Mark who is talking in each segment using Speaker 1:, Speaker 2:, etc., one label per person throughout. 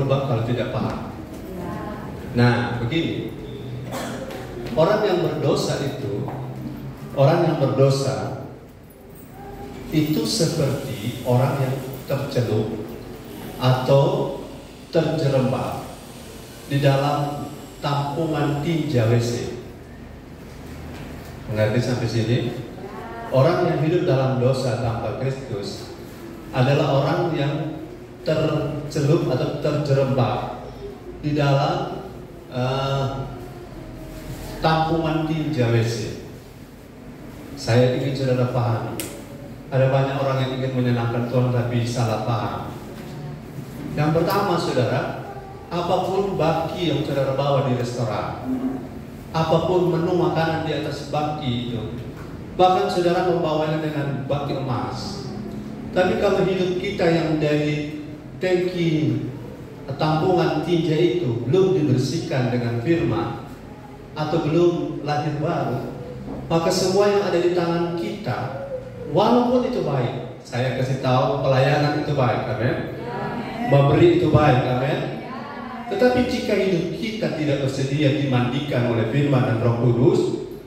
Speaker 1: kalau tidak paham. Nah, begini. Orang yang berdosa itu seperti orang yang tercelup atau terjerembab di dalam tampungan tinja WC. Mengerti sampai sini? Orang yang hidup dalam dosa tanpa Kristus adalah orang yang tercelup atau terjerembab di dalam tampungan tinja WC. Saya ingin saudara pahami, ada banyak orang yang ingin menyenangkan Tuhan tapi salah paham. Yang pertama saudara, apapun baki yang saudara bawa di restoran, apapun menu makanan di atas baki itu, bahkan saudara membawanya dengan baki emas, tapi kalau hidup kita yang dari tangki tampungan tinja itu belum dibersihkan dengan firman atau belum lahir baru, maka semua yang ada di tangan kita, walaupun itu baik, saya kasih tahu pelayanan itu baik, amin. Memberi itu baik, amin. Tetapi jika hidup kita tidak bersedia dimandikan oleh firman dan Roh Kudus,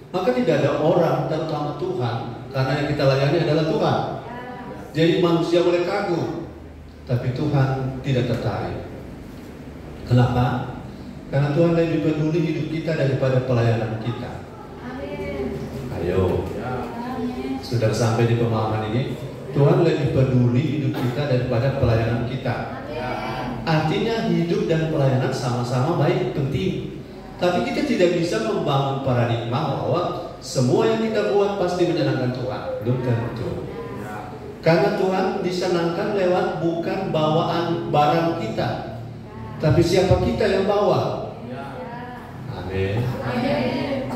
Speaker 1: maka tidak ada orang, terutama Tuhan, karena yang kita layani adalah Tuhan. Jadi manusia boleh kagum, tapi Tuhan tidak tertarik. Kenapa? Karena Tuhan lebih peduli hidup kita daripada pelayanan kita. Ayo, sudah sampai di pemahaman ini. Tuhan lebih peduli hidup kita daripada pelayanan kita. Artinya hidup dan pelayanan sama-sama baik, penting. Tapi kita tidak bisa membangun paradigma bahwa semua yang kita buat pasti menyenangkan Tuhan. Belum tentu. Karena Tuhan disenangkan lewat bukan bawaan barang kita, tapi siapa kita yang bawa. Amin.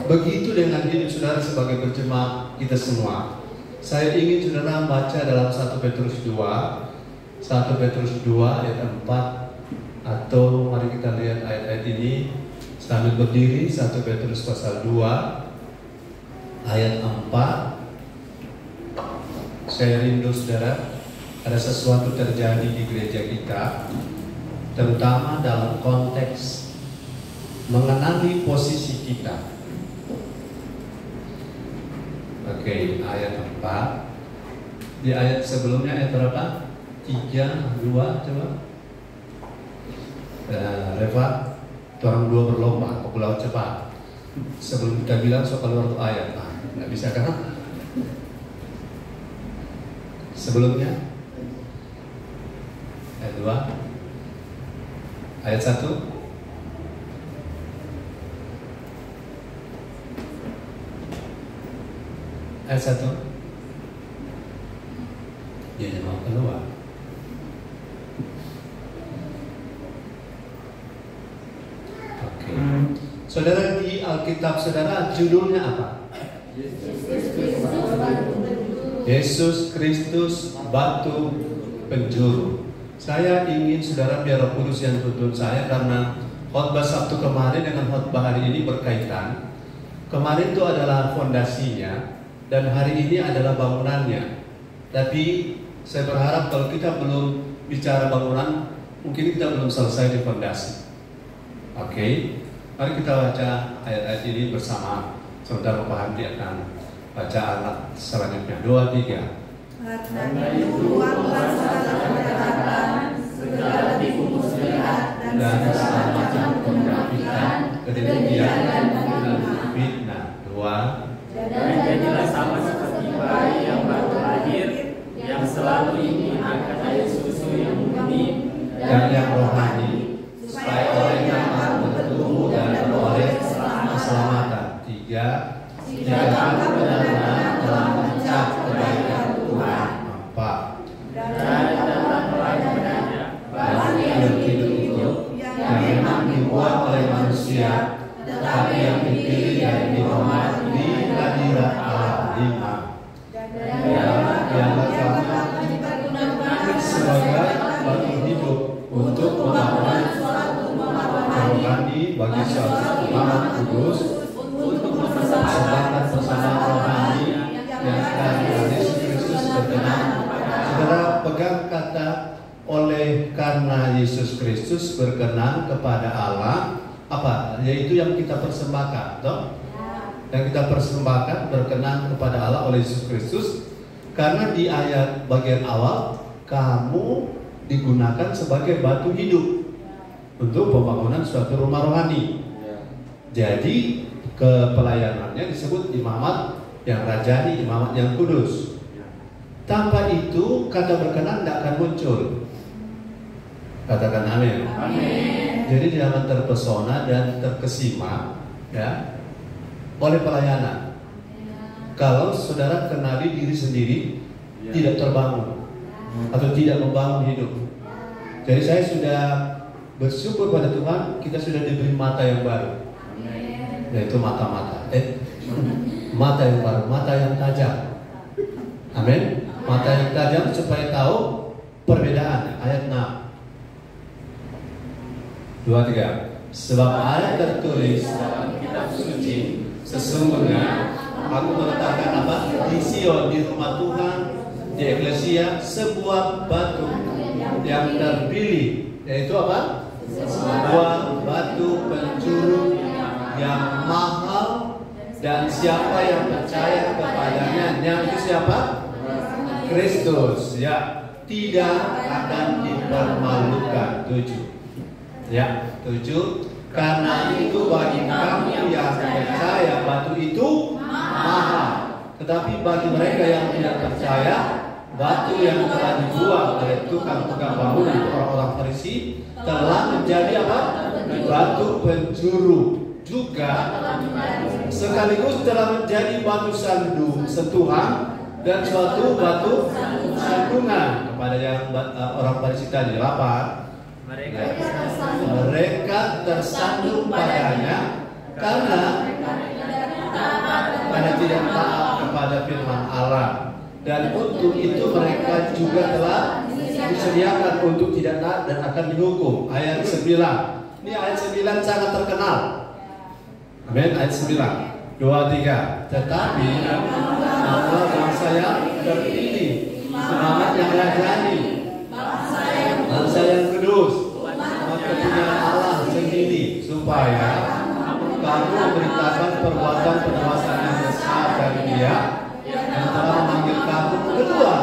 Speaker 1: Begitu dengan hidup saudara sebagai berjemaat kita semua. Saya ingin saudara baca dalam 1 Petrus 2 ayat 4, atau mari kita lihat ayat-ayat ini sambil berdiri. 1 Petrus pasal 2 ayat 4. Saya rindu saudara, ada sesuatu terjadi di gereja kita, terutama dalam konteks mengenali posisi kita. Oke, ayat 4. Di ayat sebelumnya ayat berapa? 3, 2, coba. Reva, orang dua berlomba, aku cepat. Sebelum kita bilang soal keluar ayat, nggak bisa kan? Sebelumnya ayat 2, ayat 1. Ayat 1. Dia mau keluar. Oke. Saudara, di Alkitab saudara judulnya apa? Yesus Kristus batu penjuru. Saya ingin saudara biar Roh Kudus yang tuntun saya, karena khotbah Sabtu kemarin dengan khotbah hari ini berkaitan. Kemarin itu adalah fondasinya dan hari ini adalah bangunannya. Tapi saya berharap kalau kita belum bicara bangunan, mungkin kita belum selesai di fondasi. Oke, mari kita baca ayat-ayat ini bersama. Saudara Pak Handi akan baca alat selanjutnya. 2, 3.
Speaker 2: Karena itu Tuhanlah katakan segala tipu muslihat dan segala macam kemunafikan, kedengkian dan fitnah. 2. Dan jadilah sama seperti bayi yang baru lahir, yang selalu ingin akan air susu yang murni dan yang rohani, supaya olehnya kamu bertumbuh dan beroleh keselamatan.
Speaker 1: 3.
Speaker 2: Jika kamu benar-benar telah mencap kebaikan Tuhan.
Speaker 1: 4.
Speaker 2: Dan dalam pelayanannya batu yang hidup yang memang dibuat oleh manusia, tetapi yang dipilih dan dihormat
Speaker 1: di hadirat Allah. 5.
Speaker 2: yang dapat dipergunakan
Speaker 1: Sebagai batu hidup
Speaker 2: untuk pembangunan suatu
Speaker 1: rohani bagi suatu umat kudus,
Speaker 2: untuk
Speaker 1: persembahkan persembahkan rohani yang akan Yesus Kristus berkenan. Saudara pegang kata oleh karena Yesus Kristus berkenan kepada Allah apa? Yaitu yang kita persembahkan, toh? Yang kita persembahkan berkenan kepada Allah oleh Yesus Kristus, karena di ayat bagian awal kamu digunakan sebagai batu hidup untuk pembangunan suatu rumah rohani. Jadi kepelayanannya disebut imamat yang rajani, imamat yang kudus. Tanpa itu kata berkenan tidak akan muncul. Katakan amin.
Speaker 2: Amin.
Speaker 1: Jadi jangan terpesona dan terkesima ya oleh pelayanan. Kalau saudara kenali diri sendiri tidak terbangun atau tidak membangun hidup. Jadi saya sudah bersyukur pada Tuhan, kita sudah diberi mata yang baru, yaitu mata yang baru, mata yang tajam. Amin. Mata yang tajam supaya tahu perbedaan. Ayat 6 2-3. Sebab ayat tertulis dalam kitab suci, sesungguhnya aku meletakkan apa? Di Sion, di rumah Tuhan, di eklesia, sebuah batu yang terpilih, yaitu apa? Sebuah batu penjuru yang mahal, dan siapa yang percaya kepadanya, yang itu siapa? Kristus, ya, tidak akan dipermalukan. 7. Ya, 7. Karena itu bagi kamu yang percaya batu itu mahal, tetapi bagi mereka yang tidak percaya, batu yang telah dibuang oleh tukang-tukang bangunan itu orang-orang Farisi telah menjadi apa? Batu penjuru, juga sekaligus telah menjadi batu sentuhan dan suatu batu sandungan kepada yang orang Farisi tadi. 8. Mereka tersandung padanya karena tidak taat kepada firman Allah, dan untuk itu mereka juga telah disediakan untuk tidak taat dan akan dihukum. Ayat 9. Ini ayat 9 sangat terkenal. Amin. Ayat 9. 2-3. Tetapi Allah bangsa yang terpilih, imamat yang rajani, bangsa yang kudus, kepunyaan Allah sendiri, supaya kamu memberitakan perbuatan penguasaan yang besar dari Dia yang telah memanggil kamu keluar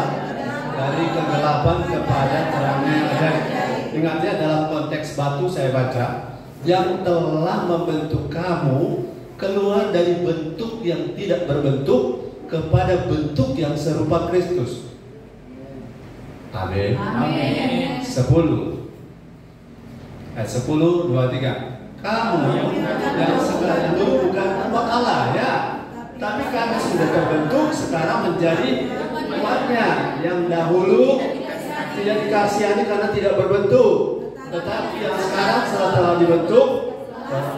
Speaker 1: dari kegelapan kepada terangnya yang ajaib. Ingat ya, dalam konteks batu saya baca, yang telah membentuk kamu keluar dari bentuk yang tidak berbentuk kepada bentuk yang serupa Kristus. Amin. Amin. 10. Ayat 10, 2-3. Kamu yang sekarang dulu bukan umat Allah ya, tapi karena sudah terbentuk sekarang menjadi umatnya. Yang dahulu tidak dikasihani karena tidak berbentuk, tetapi yang sekarang telah dibentuk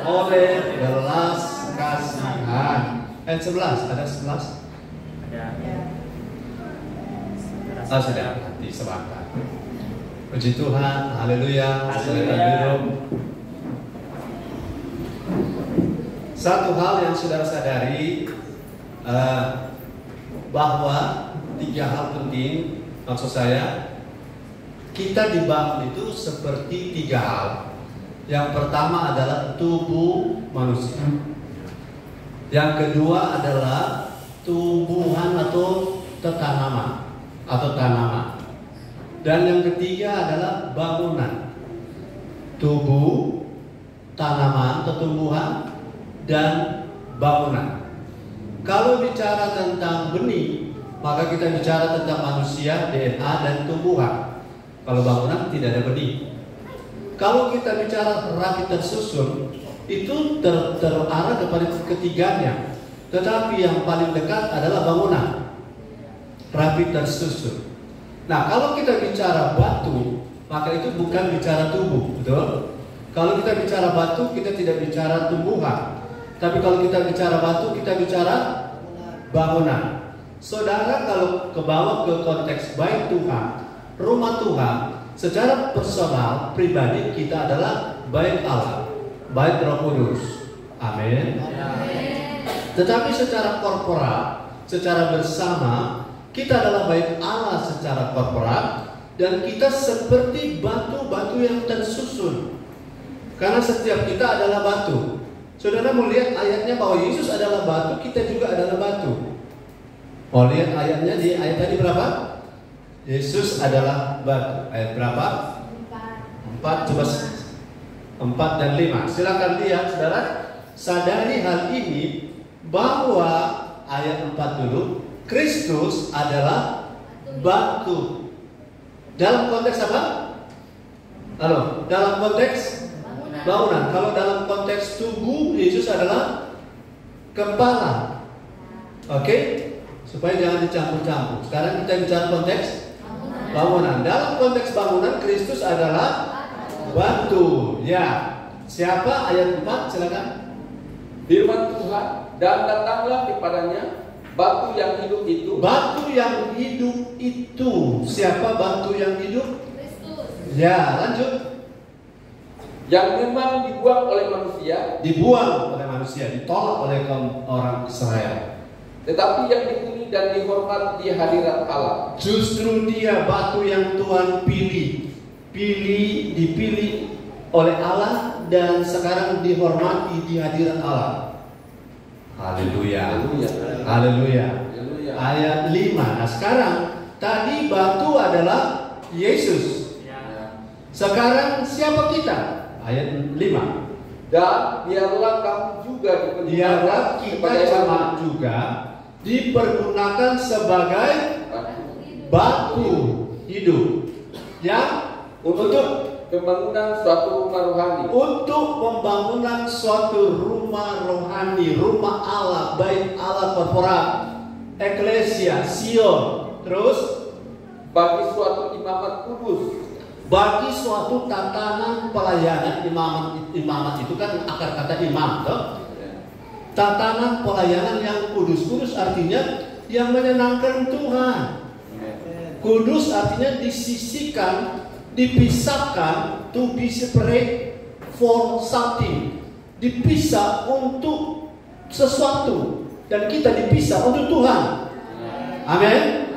Speaker 1: oleh belas kasihan. Ayat 11, ada 11? Ada. Sudah, nanti sebentar. Puji Tuhan, haleluya. Satu hal yang saudara sadari, bahwa 3 hal penting, maksud saya, kita dibangun itu seperti 3 hal. Yang pertama adalah tubuh manusia. Yang kedua adalah tumbuhan atau tanaman. Dan yang ketiga adalah bangunan. Tubuh, tanaman, tumbuhan, dan bangunan. Kalau bicara tentang benih, maka kita bicara tentang manusia, DNA, dan tumbuhan. Kalau bangunan tidak ada benih. Kalau kita bicara rapi tersusun, itu terarah kepada ketiganya. Tetapi yang paling dekat adalah bangunan, rapi tersusun. Nah, kalau kita bicara batu, maka itu bukan bicara tubuh, betul? Kalau kita bicara batu, kita tidak bicara tumbuhan. Tapi kalau kita bicara batu, kita bicara bangunan. Saudara, kalau kebawa ke konteks bait Tuhan, rumah Tuhan, secara personal, pribadi kita adalah bait Allah, bait Roh Kudus. Amin. Tetapi secara korporat, secara bersama, kita adalah bait Allah secara korporat, dan kita seperti batu-batu yang tersusun. Karena setiap kita adalah batu. Saudara mau lihat ayatnya bahwa Yesus adalah batu, kita juga adalah batu. Oh, lihat ayatnya di ayat tadi berapa? Yesus adalah batu. Ayat berapa? 4. Coba 4 dan 5. Silakan lihat, saudara. Sadari hal ini bahwa ayat 4 dulu, Kristus adalah batu. Dalam konteks apa? Halo, dalam konteks bangunan. Kalau dalam konteks tubuh, Yesus adalah kepala. Oke? Supaya jangan dicampur-campur. Sekarang kita bicara konteks bangunan. Dalam konteks bangunan, Kristus adalah batu. Ya. Siapa? Ayat 4, silakan.
Speaker 3: Firman Tuhan, dan datanglah kepadanya batu yang hidup itu.
Speaker 1: Batu yang hidup itu. Siapa batu yang hidup?
Speaker 2: Kristus.
Speaker 1: Ya, lanjut.
Speaker 3: Yang memang dibuang oleh manusia.
Speaker 1: Dibuang oleh manusia, ditolak oleh kaum orang Israel.
Speaker 3: Tetapi yang dipilih dan dihormat di hadirat Allah.
Speaker 1: Justru dia batu yang Tuhan pilih. Dipilih oleh Allah dan sekarang dihormati di hadirat Allah. Haleluya. Haleluya. Ayat 5. Nah, sekarang tadi batu adalah Yesus. Sekarang siapa kita? Ayat 5.
Speaker 3: Dan biarlah kamu juga
Speaker 1: Biarlah kita sama juga dipergunakan sebagai batu hidup yang untuk
Speaker 3: pembangunan suatu rumah rohani.
Speaker 1: Untuk pembangunan suatu rumah rohani, rumah Allah, bait Allah korporat, eklesia, Sion. Terus
Speaker 3: bagi suatu imamat kudus.
Speaker 1: Bagi suatu tatanan pelayanan. Imamat itu kan akar kata imam, toh? Tatanan pelayanan yang kudus. Kudus artinya yang menyenangkan Tuhan. Kudus artinya disisihkan, dipisahkan, to be separate for something. Dipisah untuk sesuatu, dan kita dipisah untuk Tuhan. Amin.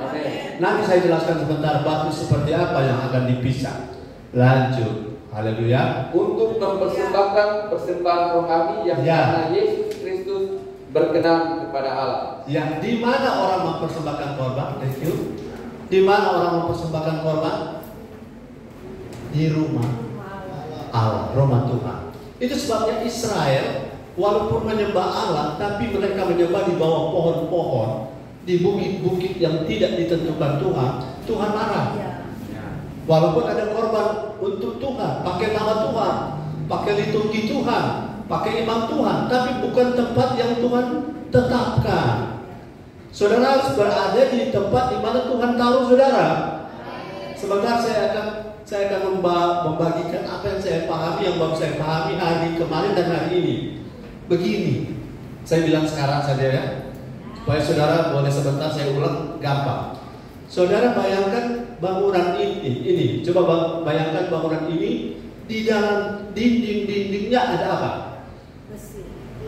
Speaker 1: Nanti saya jelaskan sebentar batu seperti apa yang akan dipisah. Lanjut. Haleluya.
Speaker 3: Untuk mempersembahkan persembahan rohani yang karena Yesus Kristus berkenan kepada Allah.
Speaker 1: Ya, di mana orang mempersembahkan korban? Thank you. Di mana orang mempersembahkan korban? Di rumah Allah, rumah Tuhan. Itu sebabnya Israel walaupun menyembah Allah, tapi mereka menyembah di bawah pohon-pohon, di bukit-bukit yang tidak ditentukan Tuhan. Tuhan marah. Walaupun ada korban untuk Tuhan, pakai nama Tuhan, pakai liturgi Tuhan, pakai imam Tuhan, tapi bukan tempat yang Tuhan tetapkan. Saudara harus berada di tempat di mana Tuhan taruh saudara. Sebentar saya akan membagikan apa yang saya pahami, yang baru saya pahami hari kemarin dan hari ini. Begini, saya bilang sekarang saja ya, supaya saudara boleh sebentar saya ulang gampang. Saudara bayangkan bangunan ini, coba bayangkan bangunan ini, di dalam dinding-dindingnya ada apa?
Speaker 2: Besi.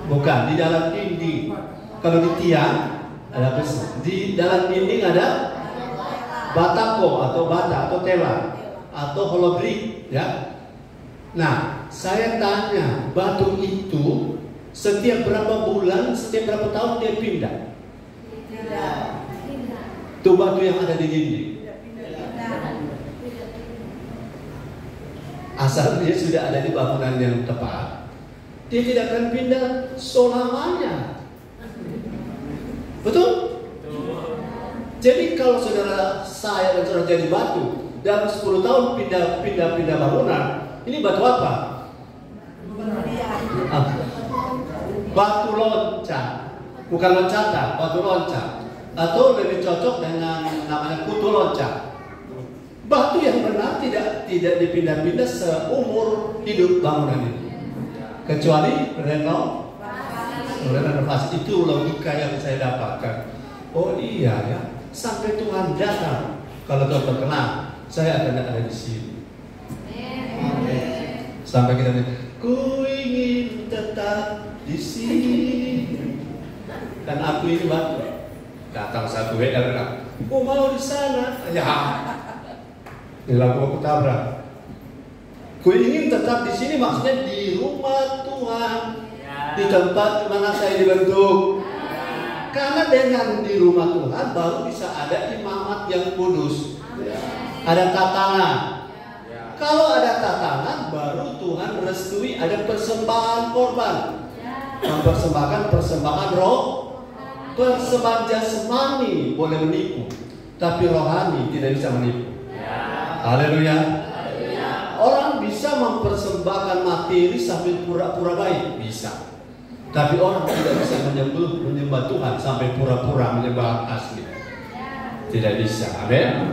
Speaker 1: Bukan, di dalam dinding. Kalau di tiang ada besi. Di dalam dinding ada batako atau bata atau tela atau holobrik, ya. Nah, saya tanya, batu itu setiap berapa bulan, setiap berapa tahun dia pindah?
Speaker 2: Tidak.
Speaker 1: Itu batu yang ada di dinding. Asal dia sudah ada di bangunan yang tepat, dia tidak akan pindah selamanya. Betul? Jadi kalau saudara saya dan saudara jadi batu, dalam 10 tahun pindah bangunan, ini batu apa? Batu loncat, bukan loncatan, batu loncat, atau lebih cocok dengan namanya kutu loncat. Batu yang benar tidak dipindah-pindah seumur hidup bangunan ini, kecuali renovasi. Itu logika yang saya dapatkan. Oh iya ya, sampai Tuhan datang, kalau Tuhan berkenan, saya akan ada di sini. Sampai kita bilang, ku ingin tetap di sini. Dan aku ini batu. Datang satu WL, aku mau di sana. Ya. Di lagu aku tabrak. Ku ingin tetap di sini, maksudnya di rumah Tuhan, di tempat di mana saya dibentuk. Karena dengan di rumah Tuhan baru bisa ada imamat yang kudus. Ada tatanan. Kalau ada tatanan, baru Tuhan merestui ada persembahan korban. Mempersembahkan persembahan roh. Persembahan jasmani boleh menipu, tapi rohani tidak bisa menipu. Haleluya. Orang bisa mempersembahkan materi sambil pura-pura baik, bisa. Tapi orang tidak bisa menyembah Tuhan sampai pura-pura menyembah asli. Tidak bisa. Amin.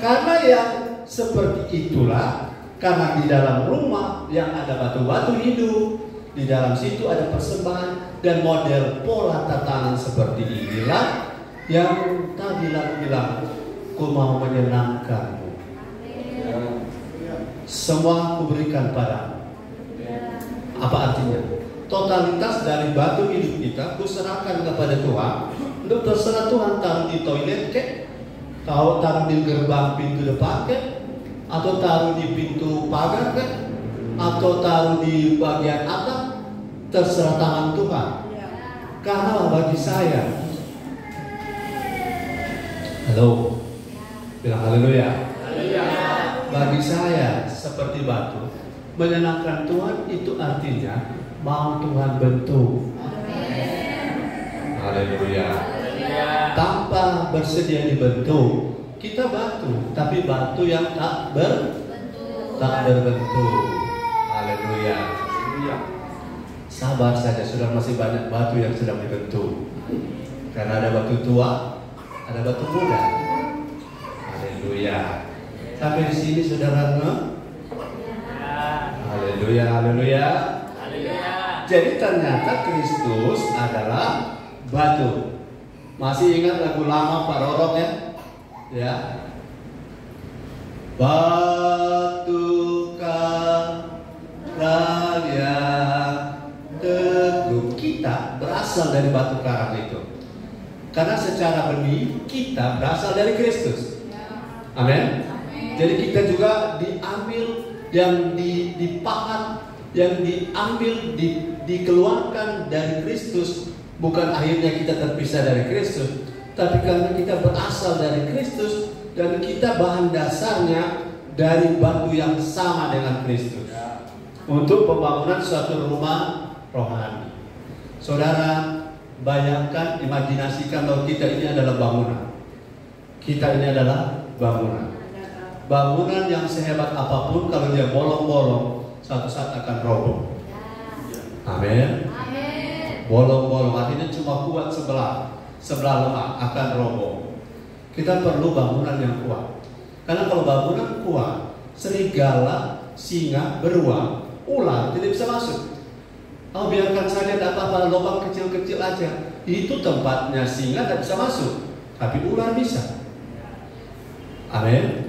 Speaker 1: Karena yang seperti itulah, karena di dalam rumah yang ada batu-batu hidup, di dalam situ ada persembahan dan model pola tatanan seperti inilah yang tadi lalu bilang, ku mau menyenangkanmu. Semua ku berikan padamu. Apa artinya? Totalitas dari batu hidup kita ku serahkan kepada Tuhan. Untuk terserah Tuhan taruh di toilet kek, taruh di gerbang pintu depan kek, atau taruh di pintu pagar kek, atau taruh di bagian atap, terserah tangan Tuhan. Karena bagi saya, halo, bilang haleluya. Bagi saya seperti batu, menyenangkan Tuhan itu artinya mau Tuhan bentuk. Haleluya. Tanpa bersedia dibentuk, kita batu, tapi batu yang tak berbentuk. Haleluya. Sabar saja, sudah masih banyak batu yang sedang dibentuk. Karena ada batu tua, ada batu muda. Haleluya. Sampai di sini saudara, haleluya, haleluya. Jadi ternyata Kristus adalah batu. Masih ingat lagu lama Pak Rorok ya? Ya. Batu karang yang teguh, kita berasal dari batu karang itu. Karena secara benih kita berasal dari Kristus. Amin. Jadi kita juga diambil, yang dipahat, yang diambil, dikeluarkan dari Kristus. Bukan akhirnya kita terpisah dari Kristus, tapi karena kita berasal dari Kristus dan kita bahan dasarnya dari batu yang sama dengan Kristus untuk pembangunan suatu rumah rohani. Saudara, bayangkan, imajinasikan bahwa kita ini adalah bangunan. Kita ini adalah bangunan. Bangunan yang sehebat apapun, kalau dia bolong-bolong, suatu saat akan roboh. Amin. Bolong-bolong artinya cuma kuat sebelah lemah, akan roboh. Kita perlu bangunan yang kuat. Karena kalau bangunan kuat, serigala, singa, beruang, ular tidak bisa masuk. Oh, biarkan saja tidak apa-apa, lubang kecil-kecil aja. Itu tempatnya singa tidak bisa masuk, tapi ular bisa. Amin.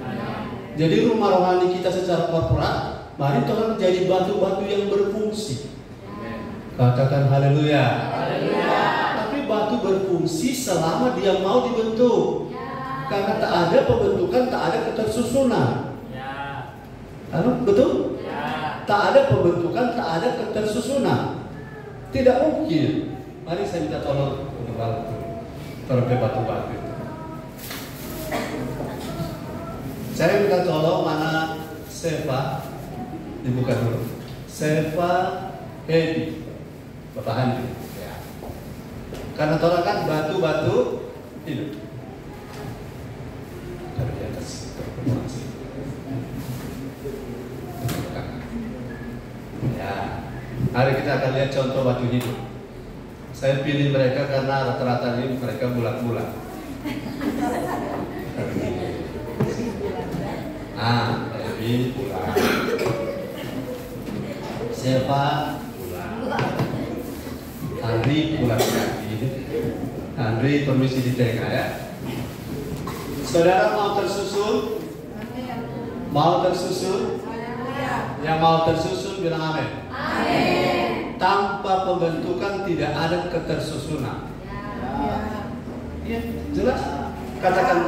Speaker 1: Jadi rumah rohani kita secara korporat, mari tolong jadi batu-batu yang berfungsi. Katakan haleluya. Tapi batu berfungsi selama dia mau dibentuk. Karena tak ada pembentukan, tak ada ketersusunan. Halo, betul? Tak ada pembentukan, tak ada ketersusunan. Tidak mungkin. Mari saya minta tolong untuk taruh ke batu-batu. Saya minta tolong, mana Seva, dibuka dulu. Seva Hedi, Bapak Handi. Ya. Karena tolong kan batu-batu hidup. Taruh di atas. Ya. Hari kita akan lihat contoh batu hidup. Saya pilih mereka karena rata-rata ini mereka bulat-bulat. Ebi bulat, Seva bulat, Andri bulat kaki. Andri permisi di tengah ya. Saudara mau tersusun? Mau tersusun? Yang mau tersusun bilang amin. Tanpa pembentukan tidak ada ketersusunan. Ya, jelas. Katakan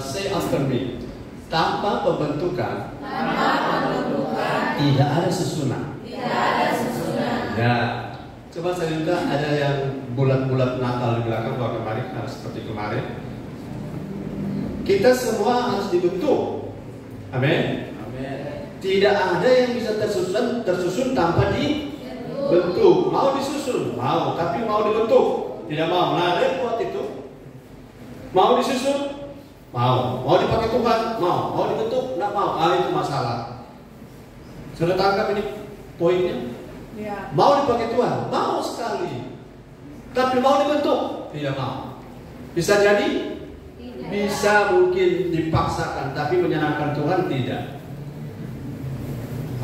Speaker 1: say after me. tanpa pembentukan, tidak ada susunan. Ya, coba saya minta ada yang bulat-bulat Natal di belakang kalau kemarin, seperti kemarin. Kita semua harus dibentuk. Amin. Tidak ada yang bisa tersusun tanpa dibentuk. Mau disusun, mau, tapi mau dibentuk, tidak mau. Nah, repot itu. Mau disusun, mau dipakai Tuhan, mau dibentuk, nggak mau. Itu masalah. Sudah tangkap ini poinnya?
Speaker 2: Ya.
Speaker 1: Mau dipakai Tuhan, mau sekali. Tapi mau dibentuk, tidak mau. Bisa jadi? Bisa mungkin dipaksakan, tapi menyenangkan Tuhan tidak.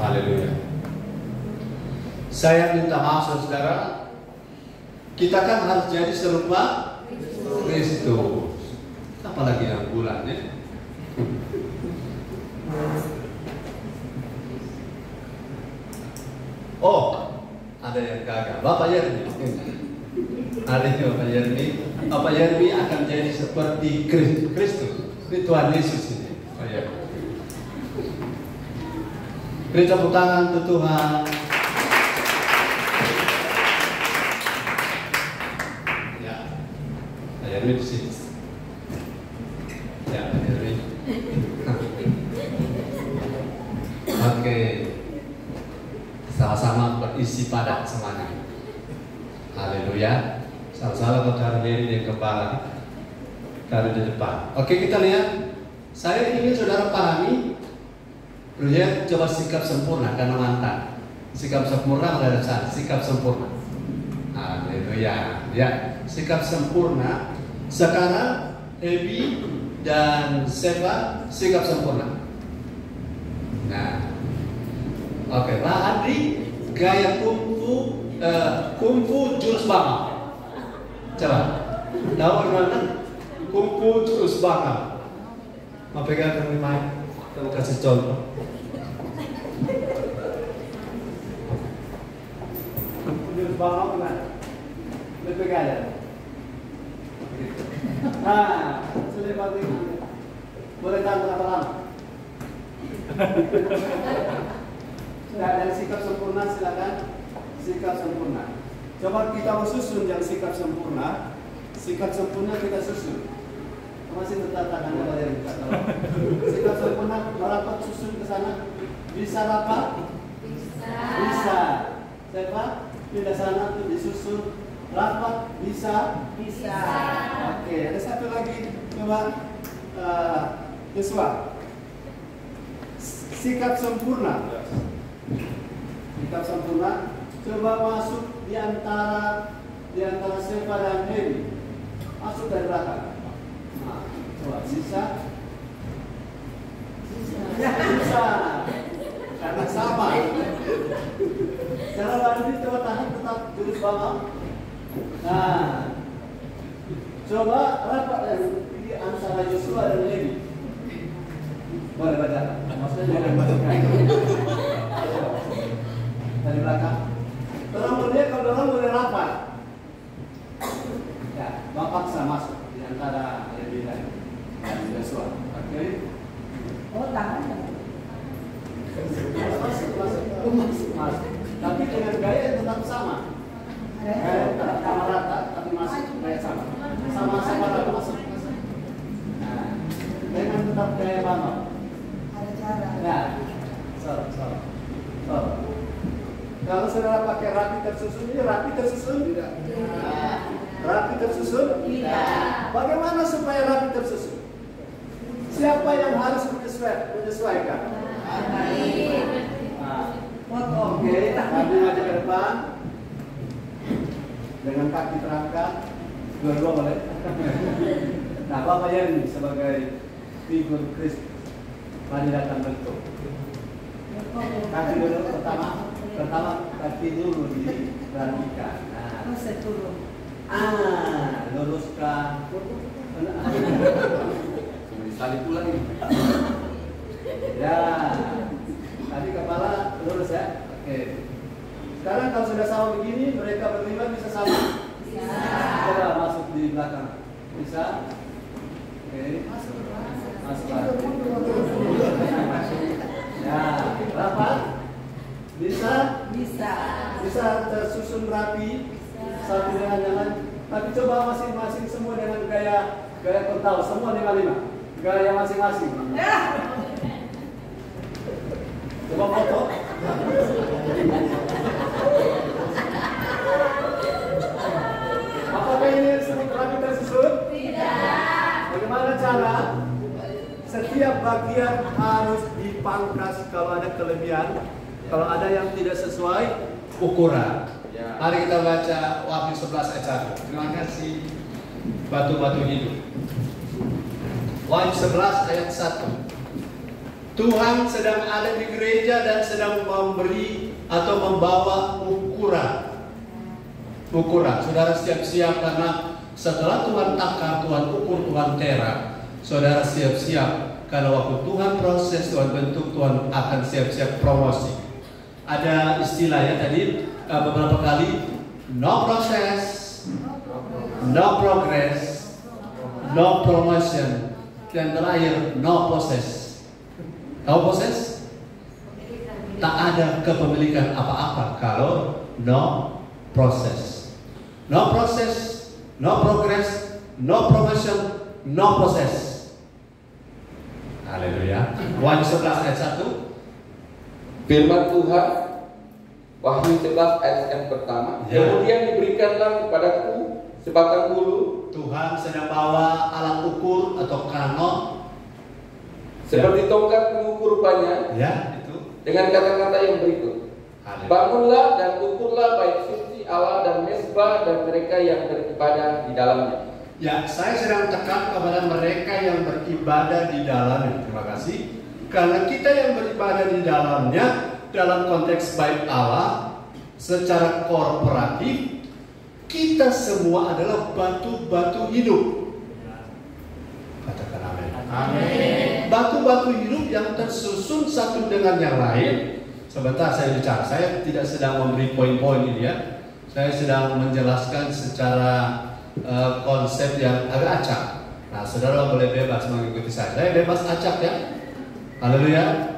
Speaker 1: Haleluya. Saya minta maaf saudara, kita kan harus jadi serupa Kristus. Apalagi yang bulannya. Oh, ada yang gagal. Bapak Yermi. Hari ini Bapak Yermi akan jadi seperti Kristus. Ini Tuhan Yesus ini. Bapak Yermi. Beri tepuk tangan untuk Tuhan. Ya, Pak Yermi di sini. Ya, Pak Yermi. Oke, sama-sama berisi padat semuanya. Haleluya. Salah-salah kalau hari ini yang kembali dari di depan. Oke, kita lihat. Saya ingin saudara pahami. Lihat, coba sikap sempurna karena mantan. Sikap sempurna ada sana. Sikap sempurna. Haleluya. Ya, sikap sempurna. Sekarang Ebi dan Seva sikap sempurna. Nah, oke, Pak Adri gaya kungfu jurus bangau. Coba, tahu bagaimana? Kungfu jurus bangau. Mau pegang kami mic, kita kasih contoh. Jurus bangau gimana? Pegang ya. Nah, sudah paling boleh tahan berapa lama? Nah, dari sikap sempurna silakan. Sikap sempurna. Coba kita mau susun yang sikap sempurna. Sikap sempurna kita susun. Masih tetap tangannya dari kita. Sikap sempurna merapat susun ke sana. Bisa rapat? Bisa. Siapa? Pindah sana tuh disusun. Rapat? Bisa? Oke, ada satu lagi. Coba Yesua. Sikap sempurna. Sikap sempurna. Coba masuk di antara Seva dan Hemi. Masuk dari belakang. Nah, coba bisa. Karena sama. Cara lanjut coba tahan tetap jurus bawah. Nah, coba rapat di antara Yosua dan Lewi. Boleh baca? Maksudnya boleh baca. Dari belakang. Orang boleh kalau orang boleh rapat. Ya, bapak paksa masuk di antara Lewi dan Yosua. Oke.
Speaker 2: Oh, tangan.
Speaker 1: Masuk. Tapi dengan gaya yang tetap sama. Gaya tetap sama rata, tapi masuk gaya sama. Sama-sama rata masuk. Nah, dengan tetap gaya bangau.
Speaker 2: Ada cara.
Speaker 1: Ya, so. Kalau saudara pakai rapi tersusun, ini rapi tersusun tidak? Tidak. Rapi tersusun?
Speaker 2: Tidak.
Speaker 1: Bagaimana supaya rapi tersusun? Siapa yang harus menyesuaikan? Oke, kaki maju ke depan dengan kaki terangkat, dua-dua boleh. Nah, Bapak Yermi sebagai figur Kristus, mari datang bentuk. Kaki dulu pertama kaki dulu diberanikan. Nah, luruskan.
Speaker 3: Salib pula ini.
Speaker 1: Ya, tadi kepala lurus ya. Oke. Sekarang kalau sudah sama begini, mereka berlima bisa sama? Bisa. Coba masuk di belakang. Bisa? Oke. Ya, berapa? Bisa?
Speaker 2: Bisa
Speaker 1: tersusun rapi satu dengan yang lain. Tapi coba masing-masing semua dengan gaya kental, semua 5-5. Gaya masing-masing. Coba foto. Apakah ini disebut rapi tersusun?
Speaker 2: Tidak.
Speaker 1: Bagaimana cara? Setiap bagian harus dipangkas kalau ada kelebihan. Kalau ada yang tidak sesuai ukuran. Mari kita baca Wahyu 11 ayat 1. Terima kasih. Batu-batu hidup. Wahyu 11 ayat 1. Tuhan sedang ada di gereja dan sedang memberi atau membawa ukuran. Saudara siap-siap karena setelah Tuhan takar, Tuhan ukur, Tuhan tera. Saudara siap-siap karena waktu Tuhan proses, Tuhan bentuk, Tuhan akan siap-siap promosi. Ada istilahnya tadi beberapa kali, no process, no progress, no promotion, dan terakhir no possess. Tahu possess? Tak ada kepemilikan apa-apa kalau no process. No process, no progress, no promotion, no possess. Haleluya. Wahyu 11 ayat 1.
Speaker 3: Firman Tuhan, Wahyu 11 ayat yang pertama.
Speaker 1: Ya.
Speaker 3: Kemudian diberikanlah kepadaku sebatang bulu,
Speaker 1: Tuhan sedang bawa alat ukur atau kanon.
Speaker 3: seperti tongkat pengukur rupanya,
Speaker 1: Ya, itu.
Speaker 3: dengan kata-kata yang berikut.
Speaker 1: Haleluya.
Speaker 3: Bangunlah dan ukurlah bait suci Allah dan mezbah dan mereka yang beribadah di dalamnya.
Speaker 1: Ya, saya sedang tekan kepada mereka yang beribadah di dalamnya. Terima kasih. Karena kita yang beribadah di dalamnya dalam konteks bait Allah secara korporatif, kita semua adalah batu-batu hidup. Katakan amin.
Speaker 2: Amin.
Speaker 1: Batu-batu hidup yang tersusun satu dengan yang lain. Sebentar saya bicara, saya tidak sedang memberi poin-poin ini ya. Saya sedang menjelaskan secara konsep yang agak acak. Nah, saudara boleh bebas mengikuti saya. Saya bebas acak ya. Haleluya.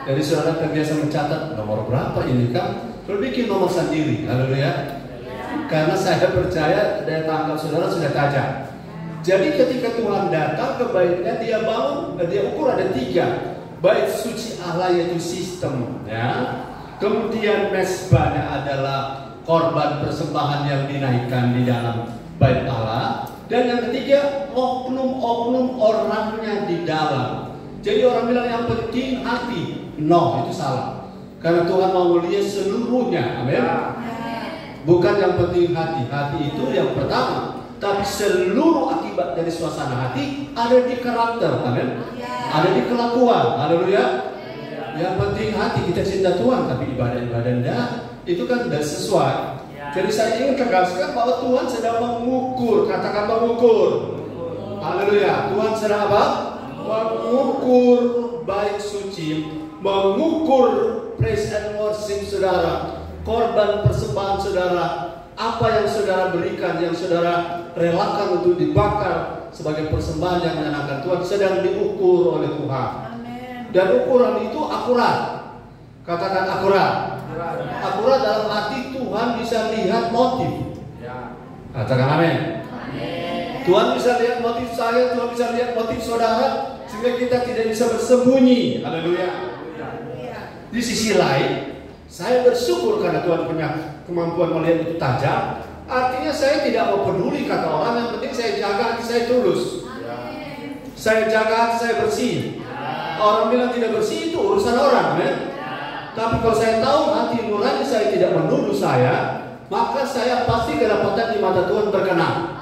Speaker 1: Jadi saudara terbiasa mencatat nomor berapa ini kan? Terus bikin nomor sendiri. Haleluya. Karena saya percaya daya tangkap saudara sudah tajam. Jadi ketika Tuhan datang ke baitnya, dia bangun, dia ukur ada 3. Bait suci Allah yaitu sistem, ya. Kemudian mezbahnya adalah korban persembahan yang dinaikkan di dalam bait Allah. Dan yang ketiga, oknum-oknum orangnya di dalam. Jadi orang bilang yang penting hati. No, itu salah. Karena Tuhan mau melihat seluruhnya, amin. Bukan yang penting hati. Hati itu yang pertama. Tapi seluruh akibat dari suasana hati ada di karakter, amin. Ada di kelakuan, haleluya. Yang penting hati kita cinta Tuhan, tapi ibadah-ibadah enggak, itu kan tidak sesuai. Jadi saya ingin tegaskan bahwa Tuhan sedang mengukur, katakan mengukur. Haleluya. Tuhan sedang apa? Mengukur bait suci, mengukur praise and worship saudara, korban persembahan saudara. Apa yang saudara berikan, yang saudara relakan untuk dibakar sebagai persembahan yang menyenangkan Tuhan sedang diukur oleh Tuhan.
Speaker 2: Amen.
Speaker 1: Dan ukuran itu akurat. Katakan akurat. Akurat dalam arti Tuhan bisa lihat motif. Katakan amin. Tuhan bisa lihat motif saya, Tuhan bisa lihat motif saudara, sehingga kita tidak bisa bersembunyi. Haleluya. Di sisi lain, saya bersyukur karena Tuhan punya kemampuan melihat itu tajam. Artinya saya tidak mau peduli kata orang, yang penting saya jaga hati saya tulus. Saya jaga hati saya bersih. Orang bilang tidak bersih itu urusan orang, kan? Tapi kalau saya tahu hati nurani saya tidak menuduh saya, maka saya pasti kedapatan di mata Tuhan berkenan.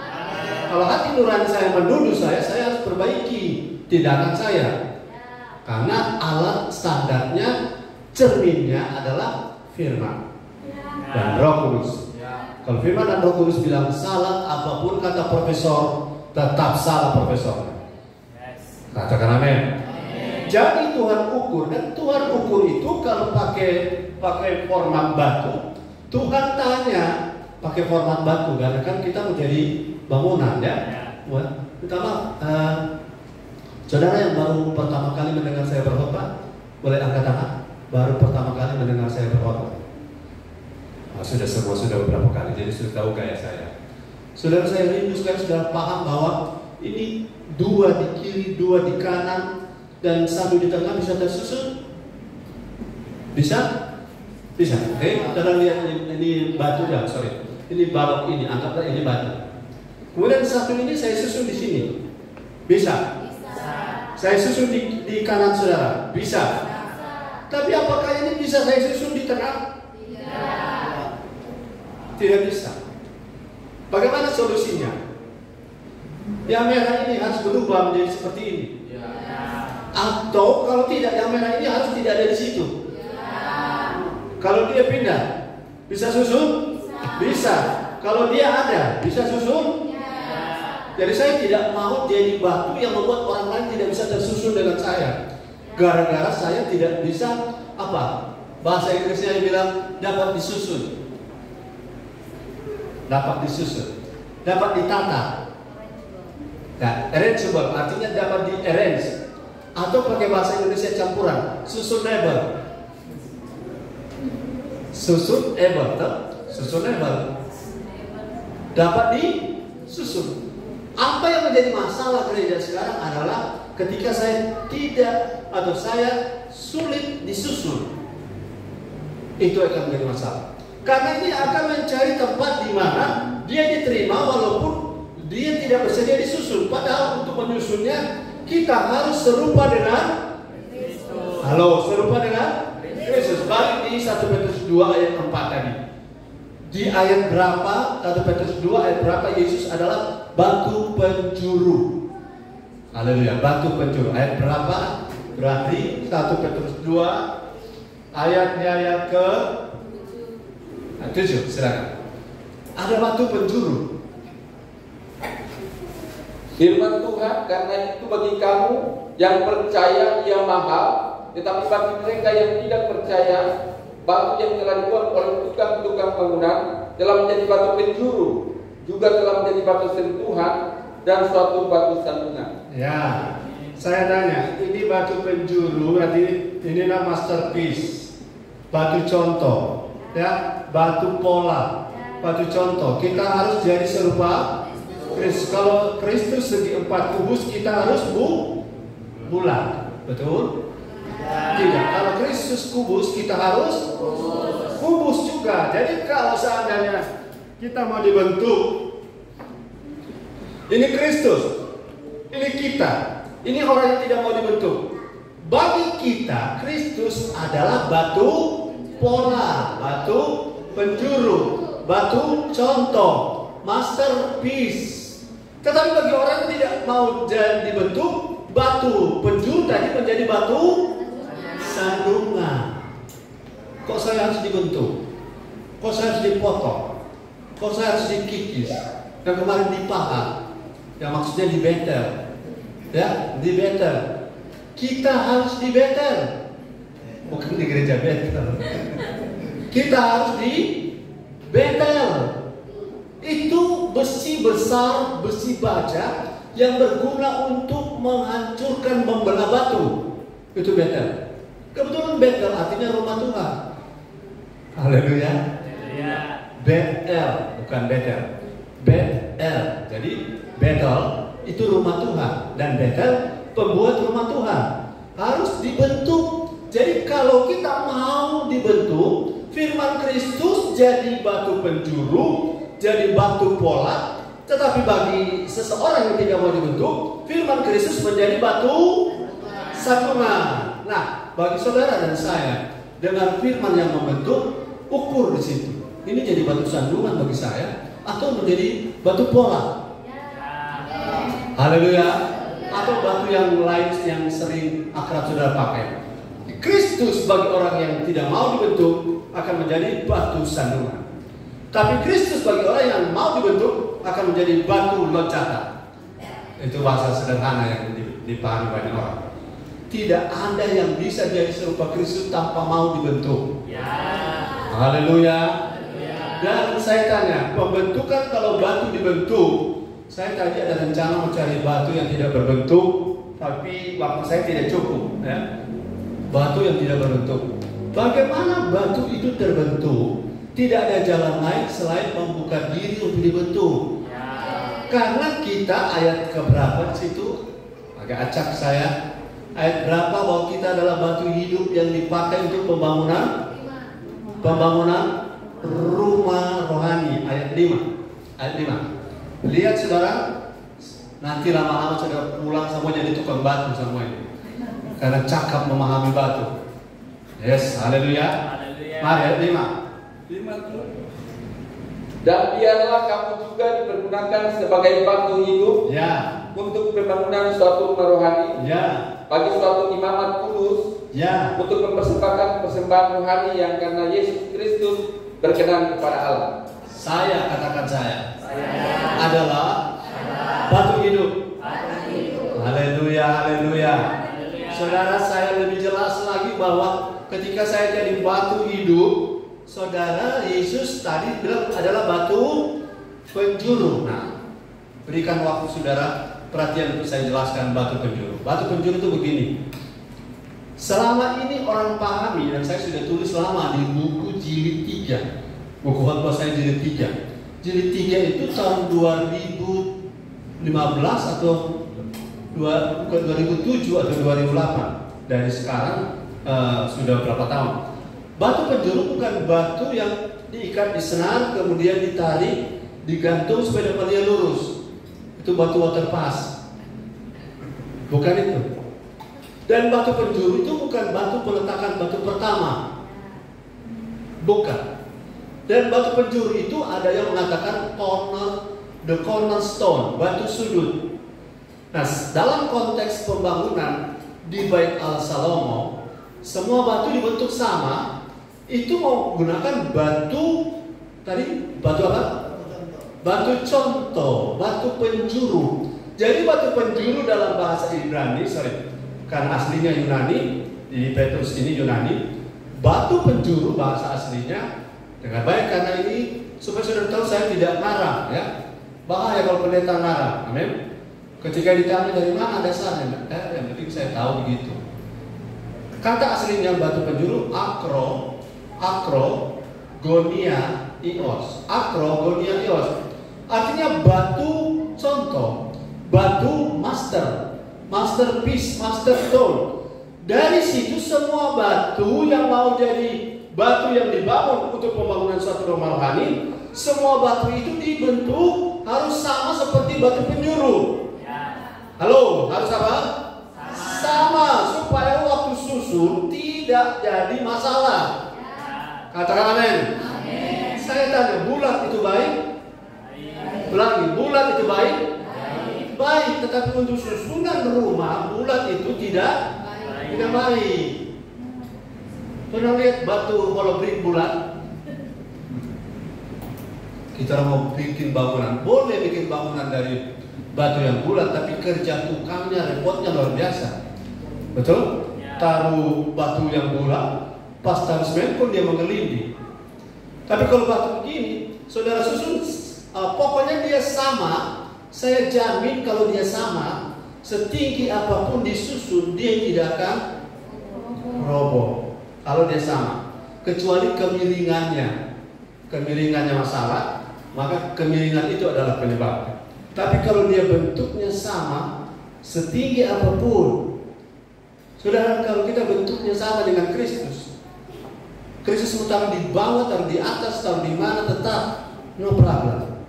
Speaker 1: Kalau hati nurani saya menuduh saya harus perbaiki tindakan saya. Karena alat standarnya, cerminnya adalah firman dan Roh Kudus. Kalau firman dan Roh Kudus bilang salah apapun kata profesor, tetap salah profesor. Katakan amin. Jadi Tuhan ukur, dan Tuhan ukur itu kalau pakai format batu. Tuhan tanya pakai format batu, karena kan kita menjadi bangunan ya. Pertama Saudara yang baru pertama kali mendengar saya berkhotbah, boleh angkat tangan. Baru pertama kali mendengar saya berkhotbah. Sudah beberapa kali, jadi sudah tahu gaya saya. Saudara, saya rindu sekali saudara paham bahwa ini dua di kiri, dua di kanan, dan satu di tengah bisa tersusun. Bisa? Bisa. Oke, saudara lihat ini batu ya, sorry. Ini balok ini, anggaplah ini batu. Kemudian satu ini saya susun di sini. Bisa? Saya susun di kanan saudara. Bisa. Tapi apakah ini bisa saya susun di tengah? Tidak bisa. Bagaimana solusinya? Yang merah ini harus berubah menjadi seperti ini. Atau kalau tidak, yang merah ini harus tidak ada di situ. Kalau dia pindah, bisa susun? Bisa. Kalau dia ada, bisa susun? Jadi saya tidak mau jadi batu yang membuat orang lain tidak bisa tersusun dengan saya. Gara-gara saya tidak bisa apa? Bahasa Inggrisnya bilang dapat disusun. Dapat disusun. Dapat ditata. Nah, arrangeable artinya dapat di-arrange. Atau pakai bahasa Indonesia campuran, susunable. Susunable. Dapat disusun. Apa yang menjadi masalah gereja sekarang adalah ketika saya tidak atau saya sulit disusun. Itu akan menjadi masalah. Karena ini akan mencari tempat di mana dia diterima walaupun dia tidak bersedia disusun. Padahal untuk menyusunnya kita harus serupa dengan Kristus. Halo, serupa dengan Kristus. Balik di 1 Petrus 2 ayat 4 tadi. Di ayat berapa? 1 Petrus 2 ayat berapa? Yesus adalah batu penjuru. Haleluya, batu penjuru. Ayat berapa? Berarti 1 Petrus 2 ayatnya yang ke 7, silakan. Ada batu penjuru.
Speaker 3: Firman Tuhan, karena itu bagi kamu yang percaya ia mahal, tetapi bagi mereka yang tidak percaya, batu yang telah dibuat oleh tukang-tukang bangunan telah menjadi batu penjuru, juga telah menjadi batu sentuhan dan suatu batu sandungan.
Speaker 1: Ya, saya tanya, ini batu penjuru, berarti inilah masterpiece, batu contoh, ya, batu pola, batu contoh. Kita harus jadi serupa Kristus. Kalau Kristus segi 4 kubus, kita harus bulat, betul? Tidak. Kalau Kristus kubus, kita harus kubus juga. Jadi kalau seandainya kita mau dibentuk, ini Kristus, ini kita, ini orang yang tidak mau dibentuk. Bagi kita, Kristus adalah batu pola, batu penjuru, batu contoh, masterpiece. Tetapi bagi orang yang tidak mau dibentuk, batu penjuru tadi menjadi batu sandungan. Kok saya harus dibentuk? Kok saya harus dipotong? Kok saya harus dikikis? Yang kemarin dipahat, yang maksudnya dibetel, ya, dibetel. Kita harus dibetel, bukan di gereja betel. Kita harus dibetel. Itu besi besar, besi baja yang berguna untuk menghancurkan, membelah batu. Itu betel. Kebetulan betel artinya rumah Tuhan. Haleluya. Betel, bukan betel. Betel. Jadi betel itu rumah Tuhan dan betel pembuat rumah Tuhan. Harus dibentuk. Jadi kalau kita mau dibentuk, firman Kristus jadi batu penjuru, jadi batu pola. Tetapi bagi seseorang yang tidak mau dibentuk, firman Kristus menjadi batu sandungan. Nah, bagi saudara dan saya, dengan firman yang membentuk, ukur di situ. Ini jadi batu sandungan bagi saya atau menjadi batu pola. Haleluya. Atau batu yang lain yang sering akrab saudara pakai. Kristus bagi orang yang tidak mau dibentuk akan menjadi batu sandungan. Tapi Kristus bagi orang yang mau dibentuk akan menjadi batu loncatan. Itu bahasa sederhana yang dipahami banyak orang. Tidak ada yang bisa jadi serupa Kristus tanpa mau dibentuk. Haleluya. Dan saya tanya, pembentukan kalau batu dibentuk, saya tadi ada rencana mencari batu yang tidak berbentuk, tapi waktu saya tidak cukup. Ya. Batu yang tidak berbentuk. Bagaimana batu itu terbentuk? Tidak ada jalan lain selain membuka diri untuk dibentuk. Karena kita ayat keberapa di situ? Agak acak saya. Ayat berapa bahwa kita adalah batu hidup yang dipakai untuk pembangunan rumah rohani. Ayat 5. Ayat 5. Lihat saudara, nanti lama-lama saudara pulang semua jadi tukang batu semuanya. Karena cakap memahami batu. Yes, haleluya. Mari ayat 5.
Speaker 3: Dan biarlah kamu juga dipergunakan sebagai batu hidup
Speaker 1: Ya.
Speaker 3: untuk pembangunan suatu rumah rohani,
Speaker 1: Ya.
Speaker 3: bagi suatu imamat kudus,
Speaker 1: Ya.
Speaker 3: untuk mempersembahkan persembahan rohani yang karena Yesus Kristus berkenan kepada Allah.
Speaker 1: Saya katakan saya adalah batu hidup. Haleluya, haleluya. Saudara, saya lebih jelas lagi bahwa ketika saya jadi batu hidup, saudara, Yesus tadi bilang adalah batu penjuru. Nah, berikan waktu saudara perhatian untuk saya jelaskan batu penjuru. Batu penjuru itu begini. Selama ini orang pahami, dan saya sudah tulis lama di buku jilid 3. Buku khotbah saya jilid 3. Jilid 3 itu tahun 2015 atau 2007 atau 2008. Dari sekarang sudah berapa tahun. Batu penjuru bukan batu yang diikat di senar kemudian ditarik, digantung supaya dapat dia lurus. Itu batu water pass. Bukan itu. Dan batu penjuru itu bukan batu peletakan batu pertama. Bukan. Dan batu penjuru itu ada yang mengatakan the cornerstone, batu sudut. Nah, dalam konteks pembangunan di Bait Al Salomo, semua batu dibentuk sama. Itu mau gunakan batu tadi, batu apa? Batu contoh, batu penjuru. Jadi batu penjuru dalam bahasa Ibrani, karena aslinya Yunani, di Petrus ini Yunani. Batu penjuru bahasa aslinya dengan baik, karena ini supaya saudara tahu saya tidak ngarang, ya. Bahaya kalau pendeta ngarang, amin. Ketika ditanya dari mana dasarnya, yang penting saya tahu begitu. Kata aslinya batu penjuru akrogonia ios. Akrogonia ios. Artinya batu contoh, batu masterpiece, masterstone. Dari situ semua batu yang mau jadi batu yang dibangun untuk pembangunan suatu rumah rohani, semua batu itu dibentuk harus sama seperti batu penjuru. Halo, harus apa? Sama, supaya waktu susun tidak jadi masalah. Katakan amin. Saya tanya, bulat itu baik? Ulangi, bulat itu baik? Baik, tetapi untuk susunan rumah bulat itu tidak baik. Pernah lihat batu holobrik bulat? Kita mau bikin bangunan, boleh bikin bangunan dari batu yang bulat, tapi kerja tukangnya, repotnya luar biasa. Betul? Taruh batu yang bulat, pas taruh semen pun dia mengelinding. Tapi kalau batu begini, saudara susun, pokoknya dia sama. Saya jamin kalau dia sama, setinggi apapun disusun, dia tidak akan roboh. Kalau dia sama, kecuali kemiringannya masalah, maka kemiringan itu adalah penyebabnya. Tapi kalau dia bentuknya sama, setinggi apapun, saudara, kalau kita bentuknya sama dengan Kristus, Kristus mau taruh di bawah, taruh di atas, taruh di mana, tetap no problem.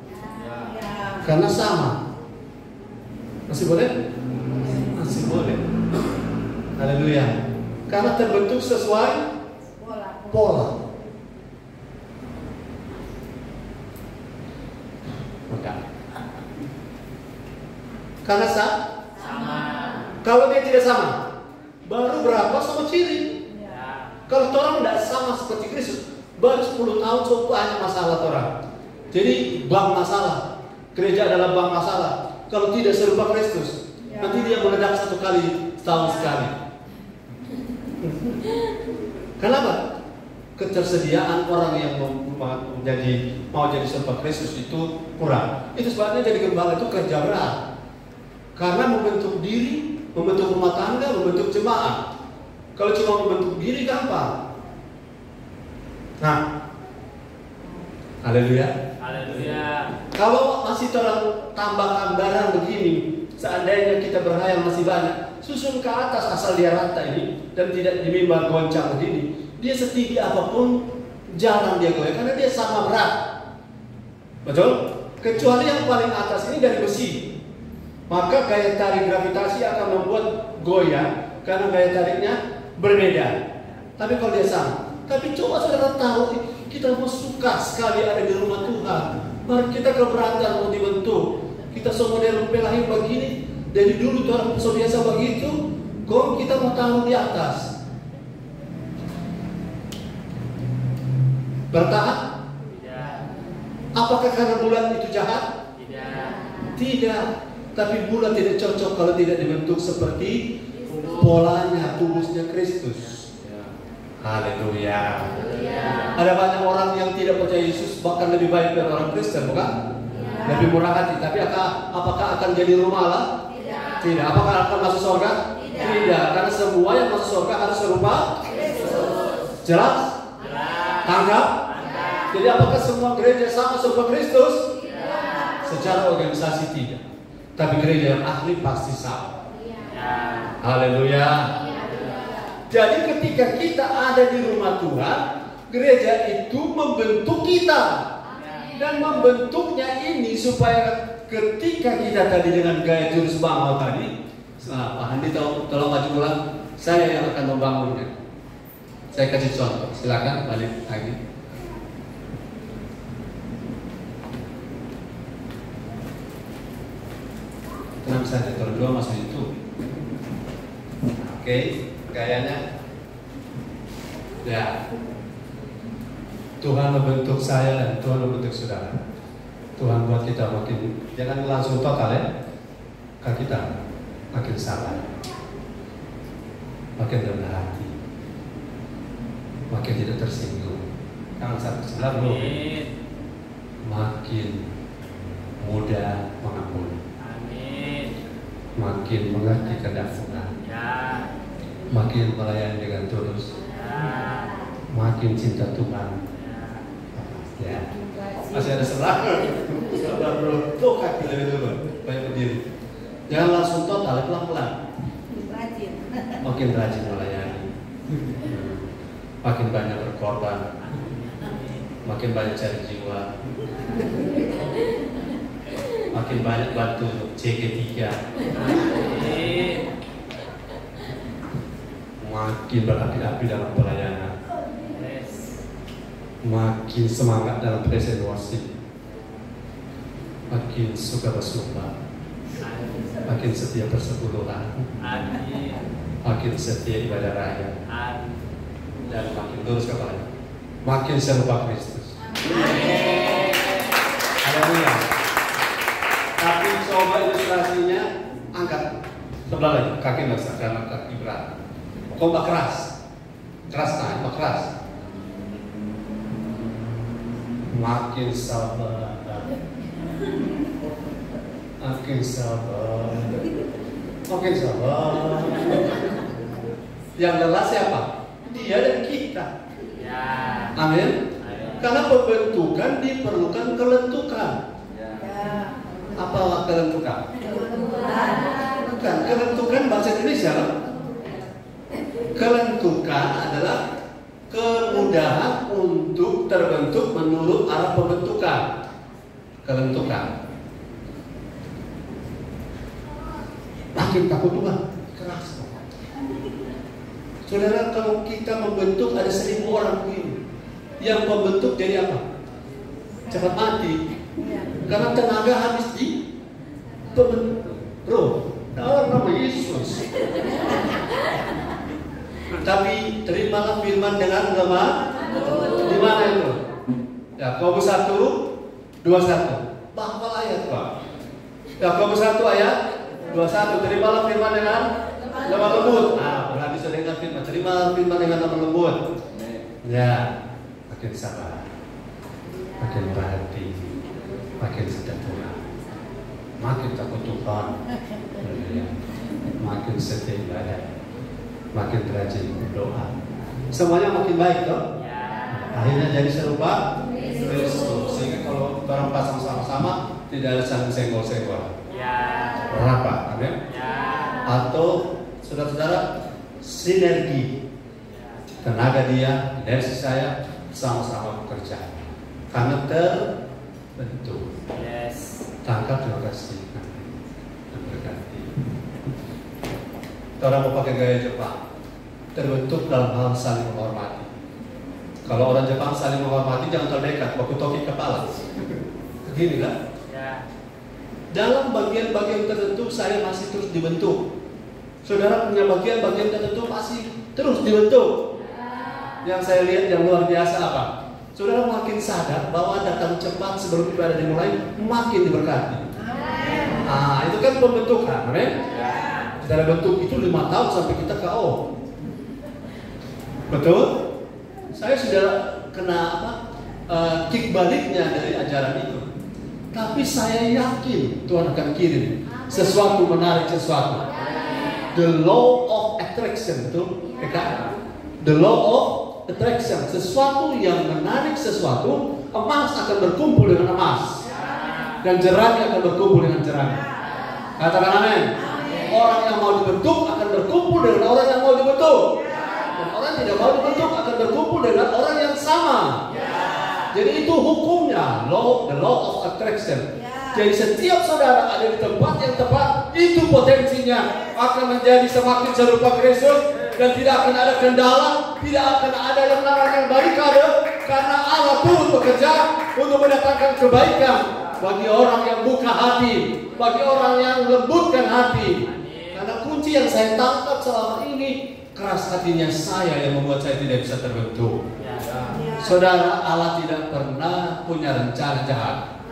Speaker 1: Karena sama. Masih boleh? Masih boleh. Haleluya. Karena terbentuk sesuai pola. Karena sama. Kalau dia tidak sama, baru berapa sama ciri? Kalau orang tidak sama seperti Kristus, baru 10 tahun so banyak masalah orang. Jadi bank masalah, gereja adalah bank masalah. Kalau tidak serupa Kristus, nanti dia meledak satu kali setahun sekali. Kenapa? Ketersediaan orang yang mau jadi serupa Kristus itu kurang. Itu sebabnya jadi gembala itu kerja berat. Karena membentuk diri, membentuk rumah tangga, membentuk jemaat. Kalau cuma membentuk diri gampang. Nah, haleluya.
Speaker 2: Haleluya.
Speaker 1: Kalau masih tambahkan barang begini, seandainya kita berhayal masih banyak, susun ke atas asal dia rata ini dan tidak di mimbar goncang begini, dia setinggi apapun jarang dia goyang karena dia sama berat. Betul? Kecuali yang paling atas ini dari besi, maka gaya tarik gravitasi akan membuat goyang karena gaya tariknya berbeda. Tapi kalau dia sama, tapi coba saudara tahu, kita mau suka sekali ada di rumah Tuhan. Mari kita keberatan mau dibentuk. Kita semua dari lahir begini, dari dulu Tuhan biasa begitu. Kok kita mau taruh di atas? Bertahan?
Speaker 2: Tidak.
Speaker 1: Apakah karena bulan itu jahat?
Speaker 2: Tidak.
Speaker 1: Tidak. Tapi bulan tidak cocok kalau tidak dibentuk seperti polanya tubuhnya Kristus. Haleluya. Ada banyak orang yang tidak percaya Yesus bahkan lebih baik dari orang Kristen, bukan? Lebih murah hati. Tapi apakah akan jadi rumah Allah? Tidak. Apakah akan masuk surga? Tidak. Karena semua yang masuk surga harus serupa Kristus. Jelas? Tanggap? Jadi apakah semua gereja sama serupa Kristus? Secara organisasi tidak. Tapi gereja yang ahli pasti sama. Haleluya. Jadi ketika kita ada di rumah Tuhan, gereja itu membentuk kita. Dan membentuknya ini supaya ketika kita tadi dengan gaya jurus bangau tadi, Pak Handi tolong maju pulang, saya yang akan membangunnya. Saya kasih contoh, silakan balik lagi. Tenang saja, kalau dua masuk itu. Oke, gayanya. Ya. Tuhan membentuk saya dan Tuhan membentuk saudara. Tuhan buat kita makin, jangan langsung total ya. Kita makin sabar, makin rendah hati, makin tidak tersinggung. Tangan satu sebelah belum. Makin mudah mengampuni. Makin mengerti kehendak Tuhan. Makin melayani dengan tulus. Makin cinta Tuhan. Ya. Masih ada serangan. Saudara tuh kaki lebih dulu. Banyak berdiri. Jangan langsung total, pelan-pelan. Makin rajin melayani. Makin banyak berkorban. Makin banyak cari jiwa. Makin banyak bantu CG3. Makin berapi-api dalam pelayanan. Makin semangat dalam present worship. Makin suka bersumpah. Makin setia persepuluhan. Makin setia ibadah raya. Dan makin lurus kepala. Makin serupa Kristus. Haleluya. Tapi coba ilustrasinya, angkat sebelah lagi, kaki nggak karena kaki berat. Kompak keras, nah, keras. Makin sabar, makin sabar, makin sabar. Yang lelah siapa? Dia dan kita. Amin. Karena pembentukan diperlukan kelentukan. Apa kelentukan? Bukan, kelentukan bahasa Indonesia. Kelentukan adalah kemudahan untuk terbentuk menurut arah pembentukan. Kelentukan. Makin takut Tuhan, keras. Saudara, kalau kita membentuk ada 1.000 orang begini, yang pembentuk jadi apa? Cepat mati. Karena tenaga habis di roh dalam nama Yesus. Tapi terimalah firman dengan lemah. Di mana itu? Yakobus 1:21. Bahwa ayat Pak. Yakobus 1 ayat 21. Terimalah firman dengan lemah lembut. Nah, berarti sudah dengar firman. Terimalah firman dengan lemah lembut. Ya, makin sabar, makin berhati, makin cinta Tuhan. makin takut Tuhan, makin setia ibadah, makin rajin berdoa. Semuanya makin baik toh. Akhirnya jadi serupa Kristus. Sehingga kalau orang pasang sama-sama tidak ada saling senggol-senggol. Rapat, amin. Atau saudara-saudara sinergi, tenaga dia, energi saya sama-sama bekerja karena terbentuk. Tangkap, terima kasih. Berganti. Orang mau pakai gaya Jepang, terbentuk dalam hal saling menghormati. Kalau orang Jepang saling menghormati, jangan terdekat, waktu toki kepala. Begini kan? Dalam bagian-bagian tertentu saya masih terus dibentuk. Saudara punya bagian-bagian tertentu masih terus dibentuk. Yang saya lihat yang luar biasa apa? Saudara makin sadar bahwa datang cepat sebelum ibadah dimulai, makin diberkati. Itu kan pembentukan, amin? Kita bentuk itu 5 tahun sampai kita KO. Betul? Saya sudah kena kick baliknya dari ajaran itu. Tapi saya yakin Tuhan akan kirim sesuatu menarik sesuatu. The law of attraction, betul? The law of attraction, sesuatu yang menarik sesuatu, emas akan berkumpul dengan emas dan jerami akan berkumpul dengan jerami. Katakan amin. Orang yang mau dibentuk akan berkumpul dengan orang yang mau dibentuk, dan orang yang tidak mau dibentuk akan berkumpul dengan orang yang sama. Jadi itu hukumnya, the law of attraction. Jadi setiap saudara ada di tempat yang tepat, itu potensinya akan menjadi semakin serupa Kristus. Dan tidak akan ada kendala, tidak akan ada yang namanya barikade, karena Allah turut bekerja untuk mendatangkan kebaikan bagi orang yang buka hati, bagi orang yang lembutkan hati. Karena kunci yang saya tangkap selama ini, keras hatinya saya yang membuat saya tidak bisa terbentuk. Saudara, Allah tidak pernah punya rencana jahat.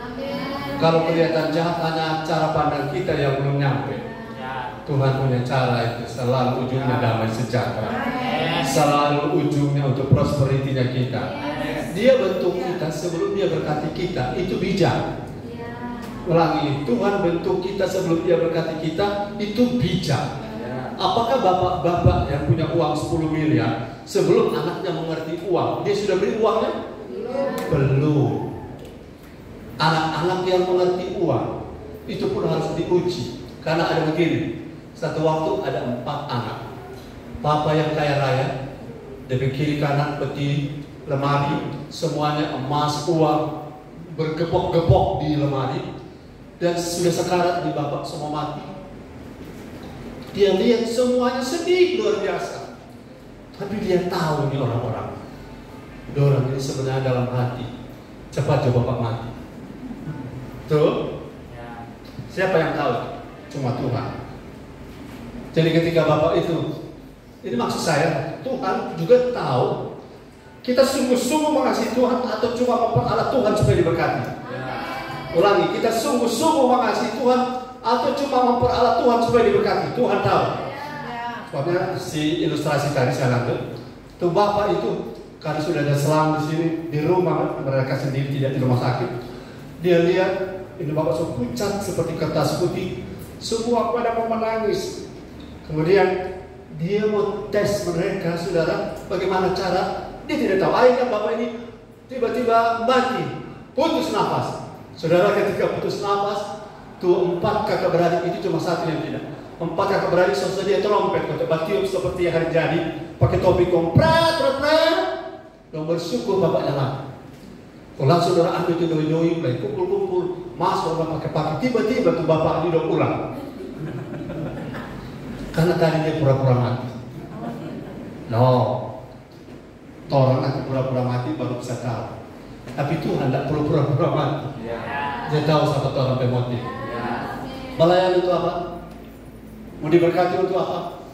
Speaker 1: Kalau kelihatan jahat hanya cara pandang kita yang belum nyampe. Tuhan punya cara itu, selalu ujungnya damai sejahtera, selalu ujungnya untuk prosperity-nya kita. Dia bentuk kita sebelum dia berkati kita, itu bijak. Ulangi, Tuhan bentuk kita sebelum dia berkati kita, itu bijak. Apakah bapak-bapak yang punya uang 10 miliar sebelum anaknya mengerti uang, dia sudah beri uangnya? Belum. Anak-anak yang mengerti uang itu pun harus diuji. Karena ada begini, satu waktu ada 4 anak. Papa yang kaya raya, dari kiri kanan peti lemari, semuanya emas, uang, bergepok-gepok di lemari. Dan sudah sekarat di bapak semua mati. Dia lihat semuanya sedih luar biasa. Tapi dia tahu ini orang-orang. Orang ini sebenarnya dalam hati, cepat coba bapak mati. Tuh, siapa yang tahu? Cuma Tuhan. Jadi ketika bapak itu, ini maksud saya, Tuhan juga tahu kita sungguh-sungguh mengasihi Tuhan atau cuma memperalat Tuhan supaya diberkati. Ulangi, kita sungguh-sungguh mengasihi Tuhan atau cuma memperalat Tuhan supaya diberkati. Tuhan tahu. Sebabnya si ilustrasi tadi saya lanjut. Tuh bapak itu karena sudah ada selang di sini di rumah mereka sendiri, tidak di rumah sakit. Dia lihat ini bapak so pucat seperti kertas putih, semua pada mau menangis. Kemudian dia mau tes mereka, saudara, bagaimana cara? Dia tidak tahu. Akhirnya bapak ini tiba-tiba mati, putus nafas. Saudara, ketika putus nafas, tuh 4 kakak beradik itu cuma 1 yang tidak. 4 kakak beradik selesai dia trompet, kotak tiup seperti hari jadi, pakai topi kompret, dan bersyukur bapaknya lah. Kalau saudara ambil itu doi-doi, mulai kumpul-kumpul, masuk orang pakai-pakai, tiba-tiba tuh bapak ini udah pulang. Karena tadi dia pura-pura mati. Orang nanti pura-pura mati baru bisa tahu. Tapi Tuhan tidak perlu pura-pura mati. Dia tahu siapa orang pemotif. Pelayan itu apa? Mau diberkati untuk apa?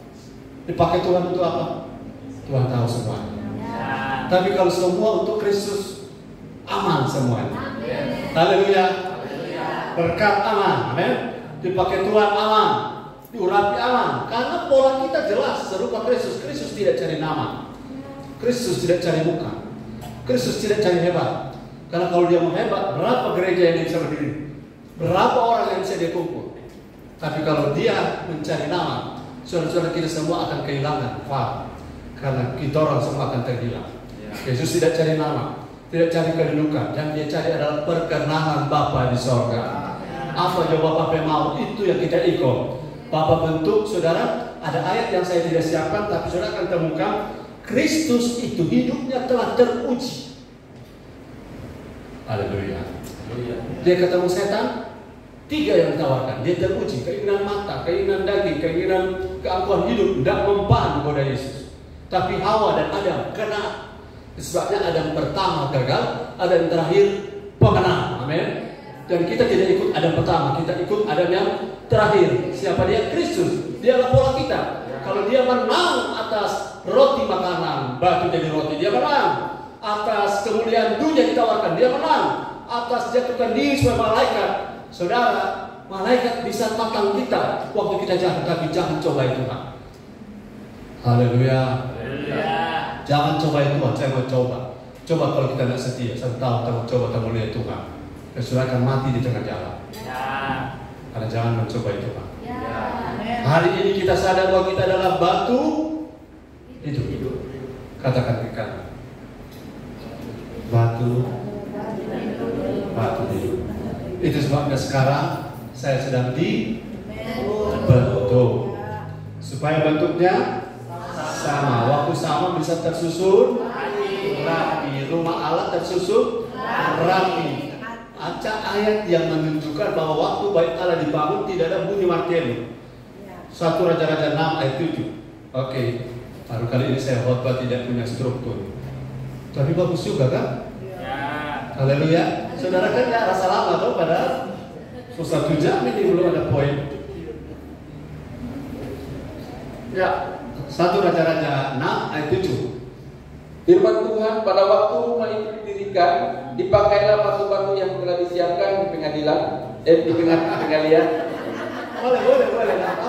Speaker 1: Dipakai Tuhan untuk apa? Tuhan tahu semuanya. Tapi kalau semua untuk Kristus, aman semuanya. Haleluya. Berkat aman, amin. Dipakai Tuhan aman, diurapi aman. Karena pola kita jelas serupa Kristus. Kristus tidak cari nama, Kristus tidak cari muka, Kristus tidak cari hebat. Karena kalau dia mau hebat, berapa gereja yang bisa berdiri? Berapa orang yang bisa dia kumpul? Tapi kalau dia mencari nama, saudara-saudara kita semua akan kehilangan faham. Karena kita orang semua akan terhilang. Yesus tidak cari nama, tidak cari kedudukan. Yang dia cari adalah perkenanan Bapa di sorga. Apa jawab Bapa mau, itu yang kita ikut. Bapa bentuk, saudara, ada ayat yang saya tidak siapkan, tapi saudara akan temukan Kristus itu hidupnya telah teruji. Haleluya. Dia ketemu setan, 3 yang ditawarkan. Dia teruji, keinginan mata, keinginan daging, keinginan keangkuhan hidup, tidak mempan kepada Yesus. Tapi Hawa dan Adam kena. Sebabnya Adam pertama gagal, Adam terakhir pemenang. Amin. Dan kita tidak ikut Adam pertama, kita ikut Adam yang terakhir. Siapa dia? Kristus. Dialah pola kita. Kalau dia menang atas roti makanan, batu jadi roti, dia menang. Atas kemuliaan dunia ditawarkan, dia menang. Atas jatuhkan diri sebagai malaikat, saudara, malaikat bisa tantang kita waktu kita jahat, tapi jangan coba itu, Pak. Haleluya. Jangan coba itu, Tuhan. Saya mau coba. Coba kalau kita tidak setia, 1 tahun kita mau coba, kita mau lihat Tuhan. Saudara akan mati di tengah jalan. Karena jangan mencoba itu, Pak. Hari ini kita sadar bahwa kita adalah batu hidup. Katakan ke kanan. Batu hidup. Itu sebabnya sekarang saya sedang dibentuk. Supaya bentuknya sama. Waktu sama bisa tersusun rapi. Rumah Allah tersusun rapi. Baca ayat yang menunjukkan bahwa waktu bait Allah dibangun tidak ada bunyi martelo. 1 Raja-Raja 6 ayat 7. Oke. Baru kali ini saya khotbah tidak punya struktur. Tapi bagus juga kan? Haleluya. Saudara kan nggak rasa lama tuh, padahal 1 jam ini belum ada poin. Ya, 1 Raja-Raja 6 ayat 7.
Speaker 3: Firman Tuhan, pada waktu rumah itu didirikan, dipakailah batu-batu yang telah disiapkan di pengadilan, di pengalian.
Speaker 1: Boleh, apa?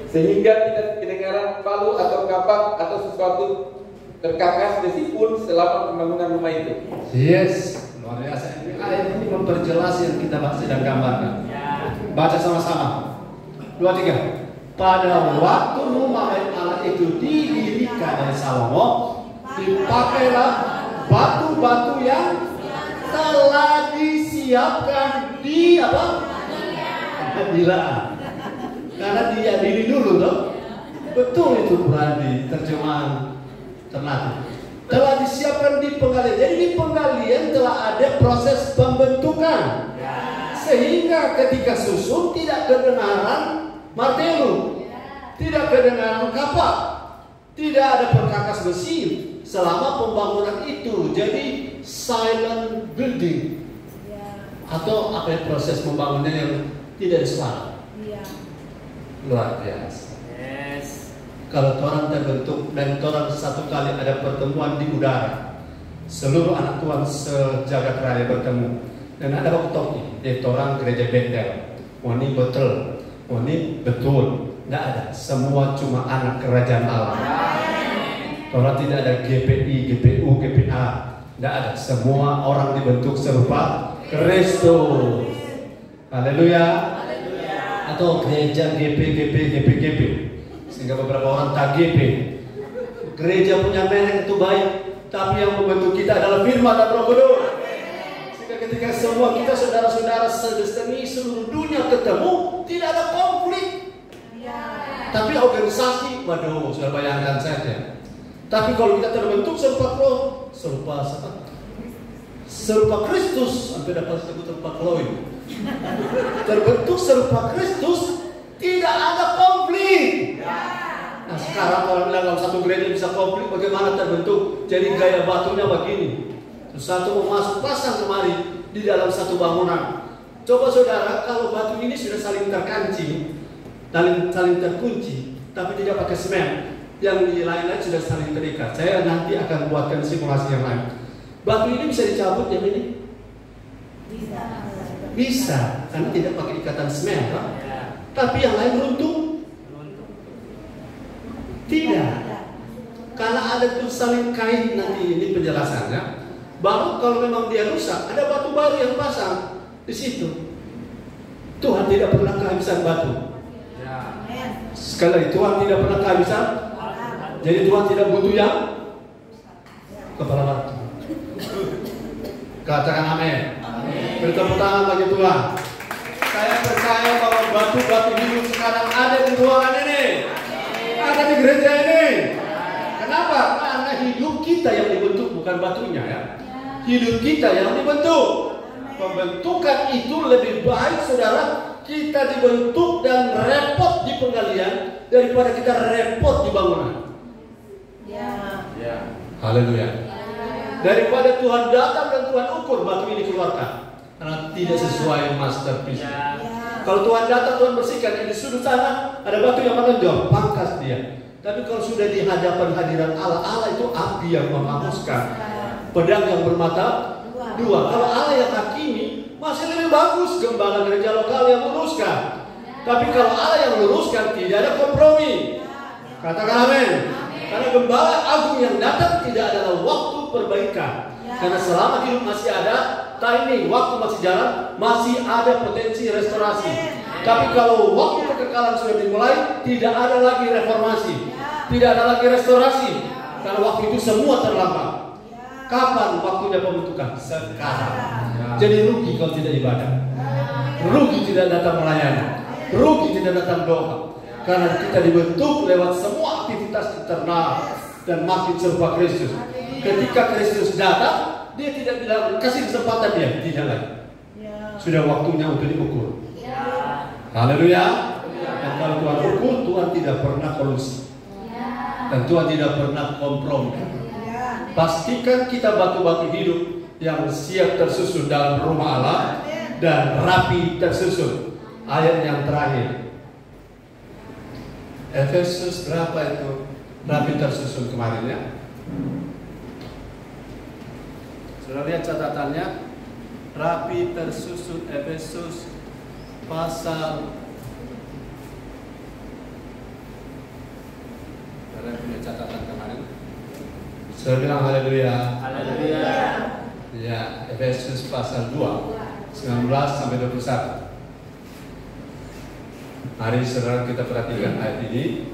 Speaker 3: Sehingga tidak kedengaran palu atau kapak atau sesuatu terkakas meskipun selama pembangunan rumah itu.
Speaker 1: Yes, luar biasa. Ayat ini memperjelas yang kita sedang gambarkan. Baca sama-sama. 2, 3. Pada waktu rumah bait Allah itu didirikan oleh Salomo, dipakailah batu-batu yang telah disiapkan di pengadilan. Karena dia diri dulu loh. Betul itu berarti terjemahan Ternate. Telah disiapkan di penggalian. Jadi di penggalian telah ada proses pembentukan. Sehingga ketika susun tidak kedengaran martelo, tidak kedengaran kapak, tidak ada perkakas besi selama pembangunan itu. Jadi silent building. Atau apa ya, proses pembangunan yang tidak disuara. Luar biasa. Kalau orang terbentuk dan orang satu kali ada pertemuan di udara, seluruh anak Tuhan sejagat raya bertemu. Dan ada waktu ini, orang gereja Bethel, ini betul, ini betul, tidak ada. Semua cuma anak kerajaan Allah. Orang tidak ada GPI, GPU, GPA, tidak ada. Semua orang dibentuk serupa Kristus. Haleluya. Atau gereja GP. Sehingga beberapa orang tak GP. Gereja punya merek itu baik, tapi yang membentuk kita adalah firman dan Roh Kudus. Sehingga ketika semua kita saudara-saudara sedestiny seluruh dunia ketemu, tidak ada konflik. Tapi organisasi, waduh, sudah bayangkan saja. Tapi kalau kita terbentuk serupa Kristus, sampai dapat sebut serupa Chloe. Terbentuk serupa Kristus, tidak ada konflik. Nah sekarang orang bilang kalau satu gereja bisa konflik, bagaimana terbentuk? Jadi gaya batunya begini. Satu mau masuk pasang kemari di dalam satu bangunan. Coba saudara, kalau batu ini sudah saling terkancing, saling terkunci, tapi tidak pakai semen, yang di lain-lain sudah saling terikat. Saya nanti akan buatkan simulasi yang lain. Batu ini bisa dicabut yang ini? Bisa, karena tidak pakai ikatan semen, Pak. Tapi yang lain runtuh? Tidak. Karena ada tuh saling kait nanti ini penjelasannya. Baru kalau memang dia rusak, ada batu baru yang pasang di situ. Tuhan tidak pernah kehabisan batu. Sekali lagi, Tuhan tidak pernah kehabisan. Jadi Tuhan tidak butuh yang kepala batu. Katakan amin. Beri tepuk tangan bagi Tuhan. Saya percaya bahwa batu-batu hidup sekarang ada di ruangan ini, ada di gereja ini. Kenapa? Karena hidup kita yang dibentuk, bukan batunya ya. Hidup kita yang dibentuk. Pembentukan itu lebih baik, saudara, kita dibentuk dan repot di penggalian daripada kita repot di bangunan. Haleluya. Daripada Tuhan datang dan Tuhan ukur batu ini keluarkan, karena tidak sesuai masterpiece. Kalau Tuhan datang, Tuhan bersihkan. Di sudut sana ada batu yang menonjol, pangkas dia. Tapi kalau sudah di hadapan hadirat Allah, Allah itu api yang menghanguskan, pedang yang bermata dua. Kalau Allah yang hakimi, masih lebih bagus gembala gereja lokal yang meluruskan. Tapi kalau Allah yang meluruskan, tidak ada kompromi. Katakan amin. Karena gembala agung yang datang tidak adalah waktu perbaikan. Karena selama hidup masih ada timing, waktu masih jalan, masih ada potensi restorasi. Tapi kalau waktu kekekalan sudah dimulai, tidak ada lagi reformasi, tidak ada lagi restorasi. Karena waktu itu semua terlambat. Kapan waktunya pembentukan? Sekarang. Jadi rugi kalau tidak ibadah, rugi tidak datang melayani, rugi tidak datang doa. Karena kita dibentuk lewat semua aktivitas internal dan makin serupa Kristus. Ketika Kristus datang, dia tidak bilang kasih kesempatan dia, tidak lagi. Sudah waktunya untuk diukur. Haleluya. Dan kalau Tuhan ukur, Tuhan tidak pernah kolusi. Dan Tuhan tidak pernah kompromi. Pastikan kita batu-batu hidup yang siap tersusun dalam rumah Allah dan rapi tersusun. Ayat yang terakhir, Efesus berapa itu? Rapi tersusun kemarin ya. Sudah lihat catatannya? Rapi tersusun, Efesus pasal. Kalian punya catatan kemarin? Saya bilang haleluya.
Speaker 2: Haleluya.
Speaker 1: Ya, Efesus pasal 2, 19 sampai 21. Mari saudara kita perhatikan ayat ini.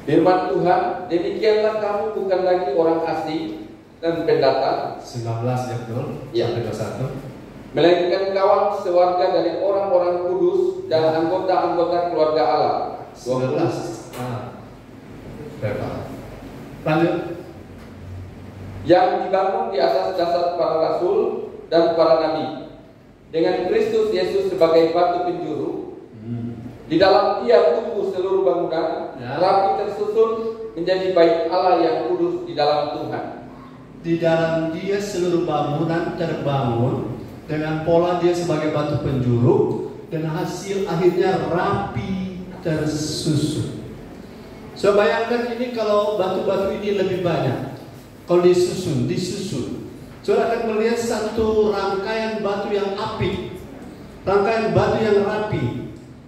Speaker 3: Firman Tuhan, demikianlah kamu bukan lagi orang asing dan pendatang.
Speaker 1: 19 ya betul.
Speaker 3: Ya.
Speaker 1: Sampai 21.
Speaker 3: Melainkan kawan sewarga dari orang-orang kudus dan anggota-anggota keluarga Allah.
Speaker 1: 19. Berapa? Lanjut.
Speaker 3: Yang dibangun di atas dasar para rasul dan para nabi, dengan Kristus Yesus sebagai batu penjuru. Di dalam Dia tumbuh seluruh bangunan, rapi tersusun menjadi bait Allah yang kudus di dalam Tuhan.
Speaker 1: Di dalam Dia seluruh bangunan terbangun dengan pola Dia sebagai batu penjuru, dan hasil akhirnya rapi tersusun. So bayangkan ini kalau batu-batu ini lebih banyak, kalau disusun. Saudara akan melihat satu rangkaian batu yang apik, rangkaian batu yang rapi.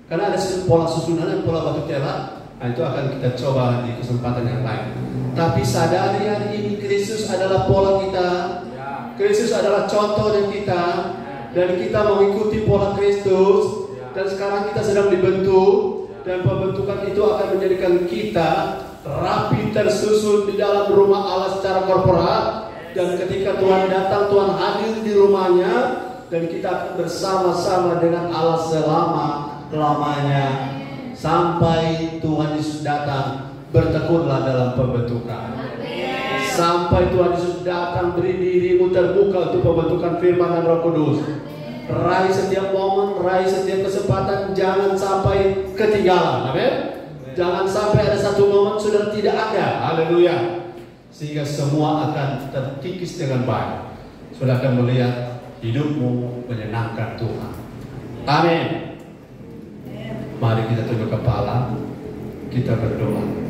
Speaker 1: Karena ada pola susunan dan pola batu tela. Nah, itu akan kita coba di kesempatan yang lain. Tapi sadari hari ini Kristus adalah pola kita. Kristus adalah contoh dari kita. Dan kita mengikuti pola Kristus. Dan sekarang kita sedang dibentuk. Dan pembentukan itu akan menjadikan kita rapi tersusun di dalam rumah Allah secara korporat. Dan ketika Tuhan datang, Tuhan hadir di rumahnya. Dan kita akan bersama-sama dengan Allah selama-lamanya. Sampai Tuhan Yesus datang, bertekunlah dalam pembentukan. Sampai Tuhan Yesus datang, beri dirimu terbuka untuk pembentukan firman dan Roh Kudus. Raih setiap momen, raih setiap kesempatan, jangan sampai ketinggalan. Amin. Jangan sampai ada satu momen sudah tidak ada. Haleluya. Sehingga semua akan terkikis dengan baik. Sudah akan melihat hidupmu menyenangkan Tuhan. Amin. Mari kita tunduk kepala, kita berdoa.